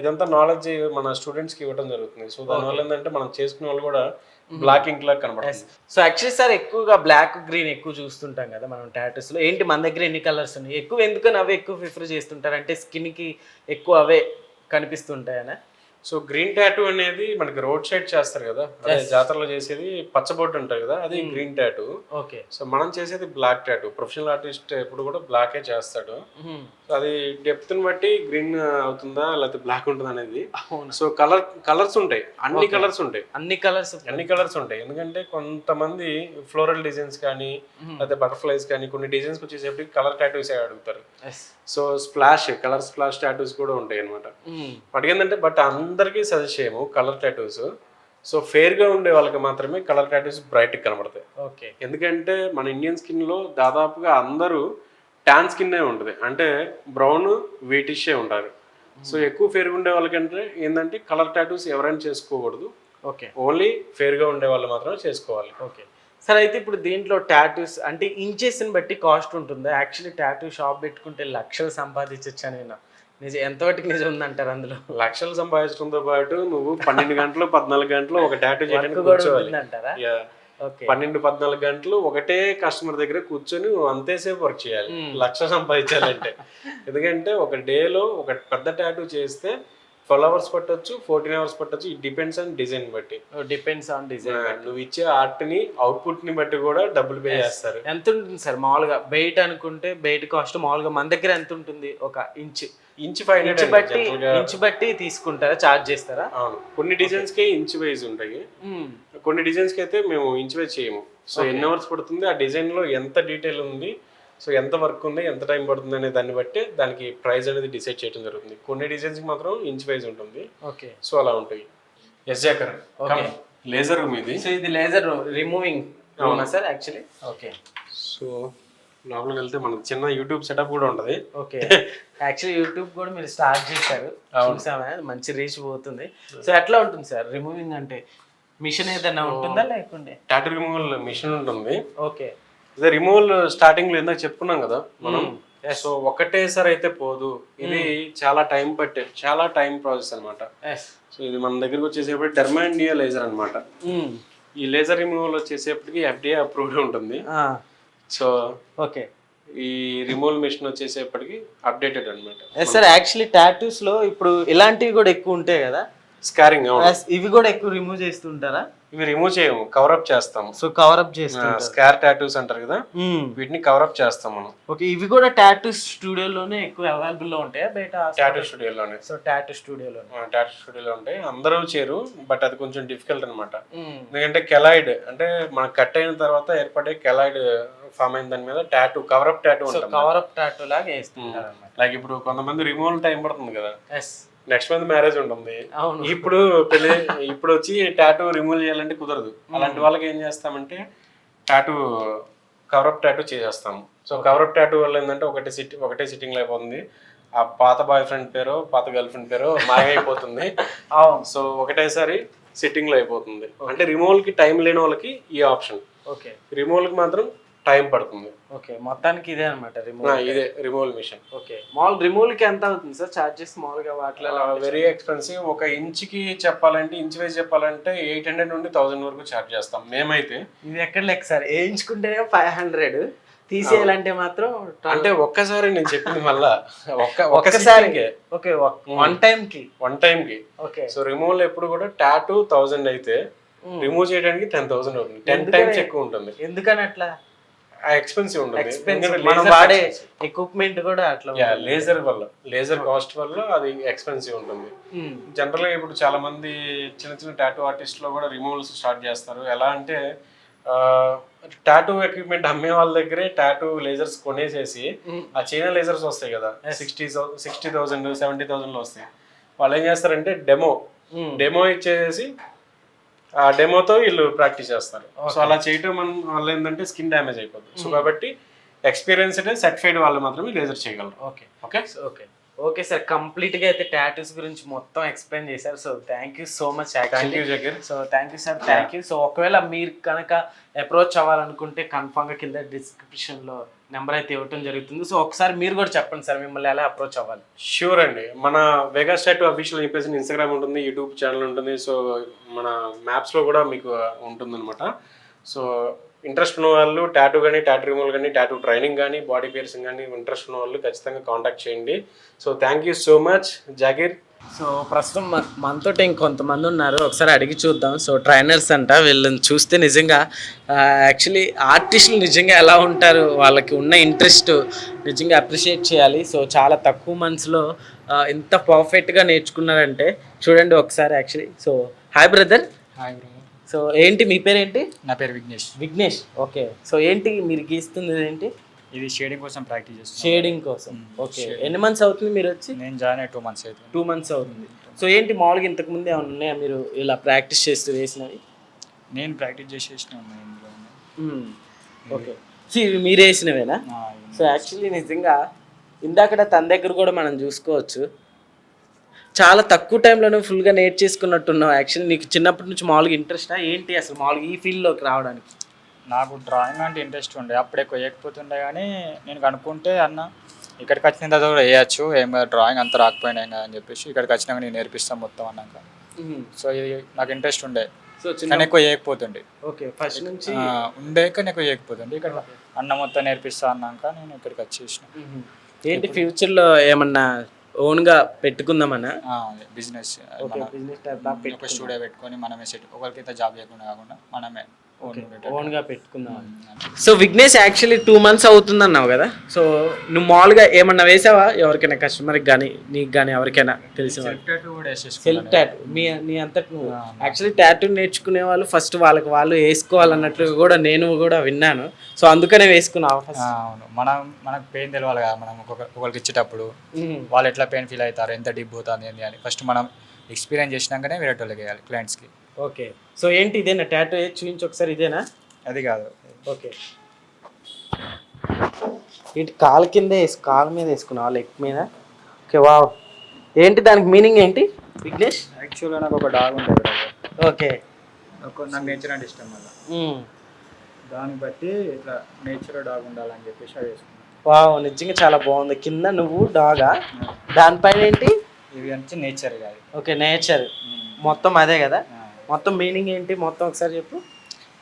ఇదంతా నాలెడ్జ్ మన స్టూడెంట్స్ కి ఇవ్వడం జరుగుతుంది. సో దానివల్ల ఏంటంటే మనం చేసుకునే వాళ్ళు కూడా బ్లాక్ ఇంక్ లాగా కనబడుతుంది. సో యాక్చువల్లీ సార్ ఎక్కువగా బ్లాక్ గ్రీన్ ఎక్కువ చూస్తుంటాం కదా మనం టాటూస్ లో. ఏంటి మన దగ్గర ఎన్ని కలర్స్ ఉన్నాయి? ఎక్కువ ఎందుకని అవే ఎక్కువ ప్రిఫర్ చేస్తుంటారు? అంటే స్కిన్ కి ఎక్కువ అవే కనిపిస్తుంటాయనా? సో గ్రీన్ టాటూ అనేది మనకి రోడ్ సైడ్ చేస్తారు కదా, అదే జాతరలో చేసేది పచ్చబొట్టు ఉంటుంది కదా, అది గ్రీన్ టాటూ. ఓకే. సో మనం చేసేది బ్లాక్ టాటూ. ప్రొఫెషనల్ ఆర్టిస్ట్ ఎప్పుడు కూడా బ్లాకే చేస్తాడు. సో అది డెప్త్ ని బట్టి గ్రీన్ అవుతుందా లేకపోతే బ్లాక్ ఉంటుందా అనేది. సో కలర్స్ ఉంటాయి, అన్ని కలర్స్ ఉంటాయి. అన్ని కలర్స్ ఉంటాయి. ఎందుకంటే కొంతమంది ఫ్లోరల్ డిజైన్స్ కానీ లేకపోతే బటర్ఫ్లైస్ కానీ కొన్ని డిజైన్స్ వచ్చేసేపటికి కలర్ టాటూస్ అడుగుతారు. సో కలర్ స్ప్లాష్ టాటూస్ కూడా ఉంటాయి అనమాట. వాటికి ఏంటంటే బట్ అందరికీ సజెస్ట్ చేయము కలర్ టాటూస్. సో ఫెయిర్ గా ఉండే వాళ్ళకి మాత్రమే కలర్ టాటూస్ బ్రైట్ కనబడతాయి. ఓకే. ఎందుకంటే మన ఇండియన్ స్కిన్ లో దాదాపుగా అందరూ ట్యాన్ స్కిన్ ఉంటుంది, అంటే బ్రౌన్ వీటిషే ఉంటారు. సో ఎక్కువ ఫెయిర్ గా ఉండే వాళ్ళకంటే ఏంటంటే కలర్ టాటూస్ ఎవరైనా చేసుకోకూడదు. ఓకే. ఓన్లీ ఫెయిర్ గా ఉండే వాళ్ళు మాత్రమే చేసుకోవాలి. ఓకే. సరే, అయితే ఇప్పుడు దీంట్లో టాటూస్ అంటే ఇంచెస్ని బట్టి కాస్ట్ ఉంటుందా? యాక్చువల్లీ టాటూ షాప్ పెట్టుకుంటే లక్షలు సంపాదించవచ్చు అని నిజం, ఎంతవరకు నిజం ఉందంటారు అందులో? లక్షలు సంపాదించడంతో పాటు నువ్వు 12 గంటలు 14 గంటలు ఒక టాటూ చేయడానికి కూర్చోవాలి. 12-14 గంటలు ఒకటే కస్టమర్ దగ్గర కూర్చొని అంతేసేపు వర్క్ చేయాలి లక్ష సంపాదించాలంటే. ఎందుకంటే ఒక డేలో ఒక పెద్ద టాటూ చేస్తే 12 hours పట్టొచ్చు, 14 hours పట్టొచ్చు. ఇట్ డిపెండ్స్ ఆన్ డిజైన్ బట్టి. నువ్వు ఇచ్చే ఆర్ట్ ని అవుట్పుట్ ని బట్టి కూడా డబ్బులు పే చేస్తారు. ఎంత ఉంటుంది సార్ మామూలుగా బయట అనుకుంటే? బయట కాస్ట్ మామూలుగా మన దగ్గర ఎంత ఉంటుంది? ఒక ఇంచ్ 500 బట్టి తీసుకుంటారా, చార్జ్ చేస్తారా? అవును, కొన్ని డిజైన్స్ కి ఇంచ్ వైజ్ ఉంటాయి, కొన్ని డిజైన్స్ కి అయితే మేము ఇంచ్ వైజ్ చేయము. సో ఎన్ని అవర్స్ పడుతుంది, ఆ డిజైన్ లో ఎంత డీటెయిల్ ఉంది, సో ఎంత వర్క్ ఉంది, ఎంత టైం పడుతుంది అనే దాన్ని బట్టి దానికి ప్రైస్ అనేది డిసైడ్ చేయడం జరుగుతుంది. కొన్ని డిజైన్స్ కి మాత్రం ఇంచ్ వైజ్ ఉంటుంది. ఓకే. సో అలా ఉంటాయి. ఎస్ జాకర్, లేజర్ రూమ్ ఇది. సో ఇది లేజర్ రిమూవింగ్ రూమా సార్ యాక్చువల్లీ? ఓకే. సో లోపలికి వెళ్తే మనకు చిన్న యూట్యూబ్ సెటప్ కూడా ఉంటుంది. ఓకే. యాక్చువల్లీ యూట్యూబ్ కూడా మీరు స్టార్ట్ చేశారు, చూసామే, మంచి రీచ్ పోతుంది. సో ఎట్లా ఉంటుంది సార్ రిమూవింగ్ అంటే? మిషన్ ఏదైనా ఉంటుందా లేకుంటే? టాటూ రిమూవల్ మిషన్ ఉంటుంది. ఓకే. ఇదే రిమూవల్ స్టార్టింగ్ లో ఇందాక చెప్పుకున్నాం కదా మనం. సో ఒకటేసారి అయితే పోదు, ఇది చాలా టైం ప్రాసెస్ అనమాట. సో ఇది మన దగ్గరకు వచ్చేసేపటి డెర్మాండియా లేజర్ అనమాట. ఈ లేజర్ రిమూవల్ వచ్చేసేపటికి FDA అప్రూవ్డ్ ఉంటుంది. So okay. ఈ రిమూవల్ మిషన్ వచ్చేసేపటికి అప్డేటెడ్ అనమాట. సార్ యాక్చువల్లీ టాటూస్ లో ఇప్పుడు ఇలాంటివి కూడా ఎక్కువ ఉంటాయి కదా, స్కారింగ్. ఇవి కూడా ఎక్కువ రిమూవ్ చేస్తుంటారా? ఇవి రిమూవ్ చేయము, కవరప్ చేస్తాము. సో కవరప్ చేస్తాం, స్కార్ టాటూస్ అంటారు కదా, వీటిని కవరప్ చేస్తాం మనం. ఓకే. ఇవి కూడా టాటూ స్టూడియోలోనే ఎక్కువ అవైలబుల్ లో ఉంటాయా బయట? టాటూ స్టూడియోలోనే. సో టాటూ స్టూడియోలో ఉంటాయి. అందరూ చేరు, బట్ అది కొంచెం డిఫికల్ట్ అనమాట. ఎందుకంటే కెలాయిడ్ అంటే మనకు కట్ అయిన తర్వాత ఏర్పడే కెలాయిడ్ ఫామ్ అయిన దాని మీద టాటూ, కవరప్ టాటూ ఉంటుంది. కవరప్ టాటూ లాగా వేస్తుంటారు అన్నమాట. లైక్ ఇప్పుడు కొంతమంది రిమూవల్ టైం పడుతుంది కదా, నెక్స్ట్ మంత్ మ్యారేజ్ ఉంటుంది, ఇప్పుడు ఇప్పుడు వచ్చి టాటూ రిమూవ్ చేయాలంటే కుదరదు. అలాంటి వాళ్ళకి ఏం చేస్తామంటే టాటూ, కవరప్ టాటూ చేసేస్తాము. సో కవరప్ టాటూ వల్ల ఏంటంటే ఒకటే సిట్టింగ్ అయిపోతుంది. ఆ పాత బాయ్ ఫ్రెండ్ పేరో పాత గర్ల్ ఫ్రెండ్ పేరో మాయమైపోతుంది. సో ఒకటేసారి సిట్టింగ్ లో అయిపోతుంది. అంటే రిమూవల్ కి టైం లేని వాళ్ళకి ఈ ఆప్షన్. ఓకే. రిమూవల్ కి మాత్రం టైం పడుతుంది. ఓకే. మొత్తానికి ఇదే అనమాట ఇదే రిమూవల్ మిషన్. ఓకే. మామూలు రిమూవల్ కి ఎంత అవుతుంది సార్ చార్జెస్ మామూలుగా? వాటిలో వెరీ ఎక్స్పెన్సివ్. ఒక ఇంచుకి చెప్పాలంటే, ఇంచ్ వైజ్ చెప్పాలంటే 800 నుండి 1000 వరకు ఛార్జ్ చేస్తాం మేమైతే. ఇది ఎక్కడ లెక్క సార్? వేయించుకుంటేనే 500, తీసేయాలంటే మాత్రం అంటే ఒక్కసారి నేను చెప్పింది మళ్ళా ఒక్కసారి. ఓకే. వన్ టైం కి. ఓకే. సో రిమూవల్ ఎప్పుడు కూడా టాటూ 1000 అయితే రిమూవ్ చేయడానికి 10,000 అవుతుంది. 10 టైమ్స్ ఎక్కువ ఉంటుంది. ఎందుకని అట్లా? ఎక్స్పెన్సివ్ ఉంటుంది. మనం వాడే ఎక్విప్మెంట్ కూడా అట్లా. లేజర్ కాస్ట్ వల్ల అది ఎక్స్పెన్సివ్ ఉంటుంది. జనరల్ గా ఇప్పుడు చాలా మంది చిన్న టాటూ ఆర్టిస్ట్ లో కూడా రిమూవల్స్ స్టార్ట్ చేస్తారు. ఎలా అంటే టాటూ ఎక్విప్మెంట్ అమ్మే వాళ్ళ దగ్గరే టాటూ లేజర్స్ కొనేసేసి, ఆ చైనా లేజర్స్ వస్తాయి కదా 60,000 70,000 లో వస్తాయి. వాళ్ళు ఏం చేస్తారంటే డెమో ఇచ్చేసి ఆ డెమోతో వీళ్ళు ప్రాక్టీస్ చేస్తారు. సో అలా చేయటం వల్ల ఏంటంటే స్కిన్ డ్యామేజ్ అయిపోతుంది. సో కాబట్టి ఎక్స్పీరియన్స్డ్ సర్టిఫైడ్ వాళ్ళు మాత్రమే లేజర్ చేయగలరు. ఓకే సార్, కంప్లీట్ గా అయితే టాటూస్ గురించి మొత్తం ఎక్స్ప్లెయిన్ చేశారు. So thank you so much. Thank you Zakir. So thank you sir, thank you. So ఒకవేళ మీరు కనుక అప్రోచ్ అవ్వాలనుకుంటే కన్ఫామ్ గా కింద డిస్క్రిప్షన్ లో నెంబర్ అయితే ఇవ్వటం జరుగుతుంది. సో ఒకసారి మీరు కూడా చెప్పండి సార్, మిమ్మల్ని ఎలా అప్రోచ్ అవ్వాలి? షూర్ అండి. మన వెగాస్ టాటూ అఫీషియల్ అని చెప్పేసి ఇన్స్టాగ్రామ్ ఉంటుంది, యూట్యూబ్ ఛానల్ ఉంటుంది. సో మన మ్యాప్స్లో కూడా మీకు ఉంటుంది అనమాట. సో ఇంట్రెస్ట్ ఉన్న వాళ్ళు టాటూ కానీ, టాటూ రిమూవల్ కానీ, టాటూ ట్రైనింగ్ కానీ, బాడీ పియర్సింగ్ కానీ ఇంట్రెస్ట్ ఉన్న వాళ్ళు ఖచ్చితంగా కాంటాక్ట్ చేయండి. So thank you so much Zakir. So ప్రస్తుతం మనతో ఇంకొంతమంది ఉన్నారు, ఒకసారి అడిగి చూద్దాం. సో ట్రైనర్స్ అంట, వీళ్ళని చూస్తే నిజంగా యాక్చువల్లీ ఆర్టిస్టులు నిజంగా ఎలా ఉంటారు, వాళ్ళకి ఉన్న ఇంట్రెస్ట్ నిజంగా అప్రిషియేట్ చేయాలి. సో చాలా తక్కువ మనసులో ఎంత పర్ఫెక్ట్గా నేర్చుకున్నారంటే చూడండి ఒకసారి actually. So hi brother. Hi bro. So ఏంటి మీ పేరు ఏంటి? నా పేరు విఘ్నేష్. విఘ్నేష్. ఓకే. సో ఏంటి మీరు గీస్తుంది ఏంటి? ఇది షేడింగ్ కోసం ప్రాక్టీస్ చేస్తాను. షేడింగ్ కోసం. ఓకే. ఎన్ని మంత్స్ అవుతుంది మీరు వచ్చి? నేను జాయిన్ అయ్యి 2 months అవుతుంది. 2 months అవుతుంది. సో ఏంటి మామూలుగా ఇంతకు ముందు ఏమైనా ఉన్నాయా మీరు ఇలా ప్రాక్టీస్ చేస్తూ వేసినవి? నేను ప్రాక్టీస్ చేసేసిన ఇందులో. ఓకే. సో ఇవి మీరు వేసినవేనా? సో యాక్చువల్లీ నిజంగా ఇందాక తన దగ్గర కూడా మనం చూసుకోవచ్చు, చాలా తక్కువ టైంలోనే ఫుల్గా నేర్చేసుకున్నట్టున్నావు. యాక్చువల్లీ నీకు చిన్నప్పటి నుంచి మామూలుగా ఇంట్రెస్టా ఏంటి అసలు మామూలుగా ఈ ఫీల్డ్లోకి రావడానికి? నాకు డ్రాయింగ్ అంటే ఇంట్రెస్ట్ ఉండే, అప్పుడే వేయకపోతుండే. కానీ నేను కనుక్కుంటే అన్న ఇక్కడికి వచ్చిన తర్వాత కూడా వేయచ్చు, ఏం డ్రాయింగ్ అంతా రాకపోయినా అని చెప్పేసి ఇక్కడికి వచ్చినాక నేను నేర్పిస్తాను మొత్తం అన్నాక. సో ఇది నాకు ఇంట్రెస్ట్ ఉండే, కానీ ఎక్కువ వేయకపోతుండే. ఓకే. ఫస్ట్ నుంచి ఉండే కానీ ఎక్కువ వేయకపోతుండే. ఇక్కడ అన్న మొత్తం నేర్పిస్తా అన్నాక నేను ఇక్కడికి వచ్చేసిన. ఏంటి ఫ్యూచర్లో ఏమన్నా ఓన్గా పెట్టుకుందామన్నా? బిజినెస్ ఒక స్టూడియో పెట్టుకొని మనమే సెట్, ఒకరికైతే జాబ్ చేయకుండా కాకుండా మనమే ఓన్గా పెట్టుకుందాం. సో విఘ్నేష్ యాక్చువల్లీ 2 months అవుతుంది అన్నావు కదా, సో నువ్వు మామూలుగా ఏమన్నా వేసావా ఎవరికైనా కస్టమర్కి కానీ నీకు కానీ ఎవరికైనా తెలిసిన? సెల్ఫ్ టాటూ నీ అంతటి నువ్వు యాక్చువల్లీ టాటూ నేర్చుకునే వాళ్ళు ఫస్ట్ వాళ్ళకి వాళ్ళు వేసుకోవాలన్నట్టు కూడా నేను కూడా విన్నాను. సో అందుకనే వేసుకున్నావు ఫస్ట్? అవును. మనకు పెయిన్ తెలియాలి కదా, మనం ఒకరికి ఇచ్చేటప్పుడు వాళ్ళు ఎట్లా పెయిన్ ఫీల్ అవుతారు, ఎంత డీప్ పోతుంది అని ఫస్ట్ మనం ఎక్స్పీరియన్స్ చేసినాకనే వేరే వాళ్ళకి వేయాలి క్లయింట్స్కి. ఓకే. సో ఏంటి ఇదేనా టాటూ చూపించి ఒకసారి ఇదేనా? అది కాదు. ఓకే. ఏంటి కాలు కింద కాలు మీద వేసుకున్నావా లెగ్ మీద? Okay wow. ఏంటి దానికి మీనింగ్ ఏంటి విఘ్నేష్? యాక్చువల్గా నాకు ఒక డాగ్ ఉండేది brother. ఓకే. నాకు నేచర్ అంటే ఇష్టం వల్ల దాన్ని బట్టి ఇట్లా నేచర్ డాగ్ ఉండాలని చెప్పేసి అది వేసుకున్నాను. వావ్, నిజంగా చాలా బాగుంది. కింద నువ్వు డాగా, దానిపైన ఏంటి? ఇవి వచ్చి నేచర్ కాదు. ఓకే, నేచర్ మొత్తం అదే కదా. మొత్తం మీనింగ్ ఏంటి మొత్తం ఒకసారి చెప్పు.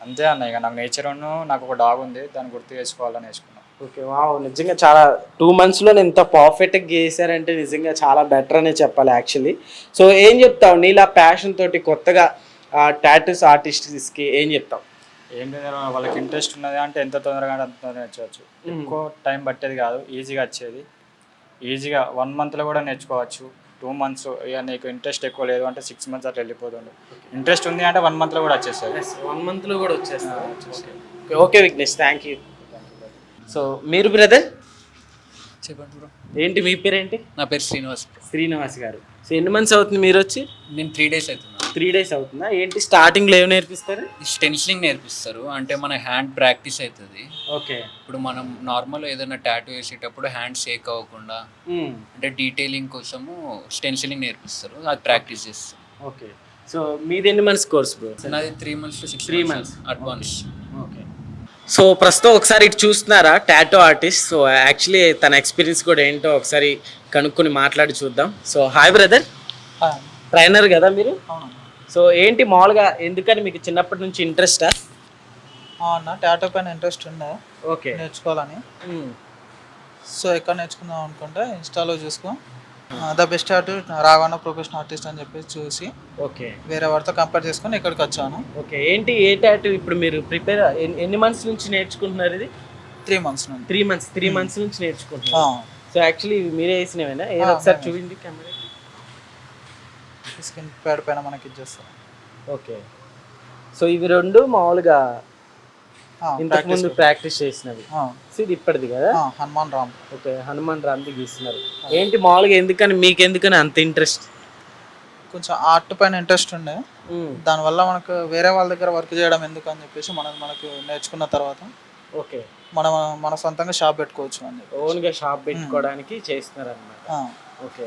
అంతే అన్న, ఇక నాకు నేచర్ నాకు ఒక డాగ్ ఉంది, దాన్ని గుర్తు చేసుకోవాలని వేసుకున్నాను. ఓకే వావ్, నిజంగా చాలా 2 monthsలో ఎంత పర్ఫెక్ట్గా గీసారంటే నిజంగా చాలా బెటర్ అనే చెప్పాలి యాక్చువల్లీ. సో ఏం చెప్తావు నీలా ప్యాషన్ తోటి కొత్తగా టాటూస్ ఆర్టిస్ట్స్కి ఏం చెప్తావు? ఏం లేదు, వాళ్ళకి ఇంట్రెస్ట్ ఉన్నది అంటే ఎంత తొందరగా అంటే అంత తొందరగా నేర్చుకోవచ్చు. ఎక్కువ టైం పట్టేది కాదు, ఈజీగా వచ్చేది. ఈజీగా 1 monthలో కూడా నేర్చుకోవచ్చు, 2 months. ఇక నీకు ఇంట్రెస్ట్ ఎక్కువ లేదు అంటే 6 months అట్లా వెళ్ళిపోతుండే. ఇంట్రెస్ట్ ఉంది అంటే 1 monthలో కూడా వచ్చేస్తుంది. 1 monthలో కూడా వచ్చేస్తుంది. Okay Vignesh, thank you. So మీరు బ్రదర్ చెప్పండి బ్రో. ఏంటి మీ పేరేంటి? నా పేరు శ్రీనివాస్. శ్రీనివాస్ గారు. సో ఎన్ని months అవుతుంది మీరు వచ్చి? నేను 3 days అవుతున్నా. 3 days అవుతుందా? ఏంటి స్టార్టింగ్లో ఏమి నేర్పిస్తారు? స్టెన్సిలింగ్ నేర్పిస్తారు, అంటే మన హ్యాండ్ ప్రాక్టీస్ అవుతుంది. ఓకే. ఇప్పుడు మనం నార్మల్ ఏదైనా టాటూ వేసేటప్పుడు హ్యాండ్ షేక్ అవ్వకుండా అంటే డీటెయిలింగ్ కోసము స్టెన్సిలింగ్ నేర్పిస్తారు, అది ప్రాక్టీస్ చేస్తాం. ఓకే. సో మీది ఎన్ని months కోర్స్ బ్రో? నాది 3 months to 6 3 months advance. Okay. So ప్రస్తుతం ఒకసారి ఇటు చూస్తున్నారా టాటూ ఆర్టిస్ట్. సో యాక్చువల్లీ తన ఎక్స్పీరియన్స్ కూడా ఏంటో ఒకసారి కనుక్కొని మాట్లాడి చూద్దాం. సో హాయ్ బ్రదర్, ట్రైనర్ కదా మీరు? సో ఏంటి మామూలుగా ఎందుకని మీకు చిన్నప్పటి నుంచి ఇంట్రెస్టా? అన్న టాటూ పైన ఇంట్రెస్ట్ ఉండే, ఓకే. నేర్చుకోవాలని. సో ఎక్కడ నేర్చుకుందాం అనుకుంటే ఇన్స్టాలో చూసుకో the best artist Ravana professional artist అని చెప్పేసి చూసి ఓకే వేరే వారితో కంపేర్ చేసుకొని ఇక్కడికి వచ్చాను. ఓకే. ఏంటి ఏ టాటూ ఇప్పుడు మీరు ప్రిపేర్ ఎన్ని months నుంచి నేర్చుకుంటున్నారు ఇది? 3 months నుండి. 3 months నుంచి నేర్చుకుంటున్నారు. సో యాక్చువల్లీ మీరే వేసినవేనా? ఏదో ఒకసారి చూపిండి కెమెరా. స్కిన్ ప్యాడ్ పైన మనకి ఇచ్చేస్తాం. ఓకే. సో ఇవి 2 మామూలుగా ఇంతకు ముందు ప్రాక్టీస్ చేసినవి. సో ఇది ఇప్పటిది కదా? హనుమాన్ రామ్. ఓకే, హనుమాన్ రామ్ది గీస్తున్నారు. ఏంటి మామూలుగా ఎందుకని మీకు ఎందుకని అంత ఇంట్రెస్ట్? కొంచెం ఆర్ట్ పైన ఇంట్రెస్ట్ ఉండే, దానివల్ల మనకు వేరే వాళ్ళ దగ్గర వర్క్ చేయడం ఎందుకు అని చెప్పేసి మనకు నేర్చుకున్న తర్వాత ఓకే మన సొంతంగా షాప్ పెట్టుకోవచ్చు అని చెప్పి ఓన్గా షాప్ పెట్టుకోవడానికి చేస్తున్నారు అన్నమాట. ఓకే.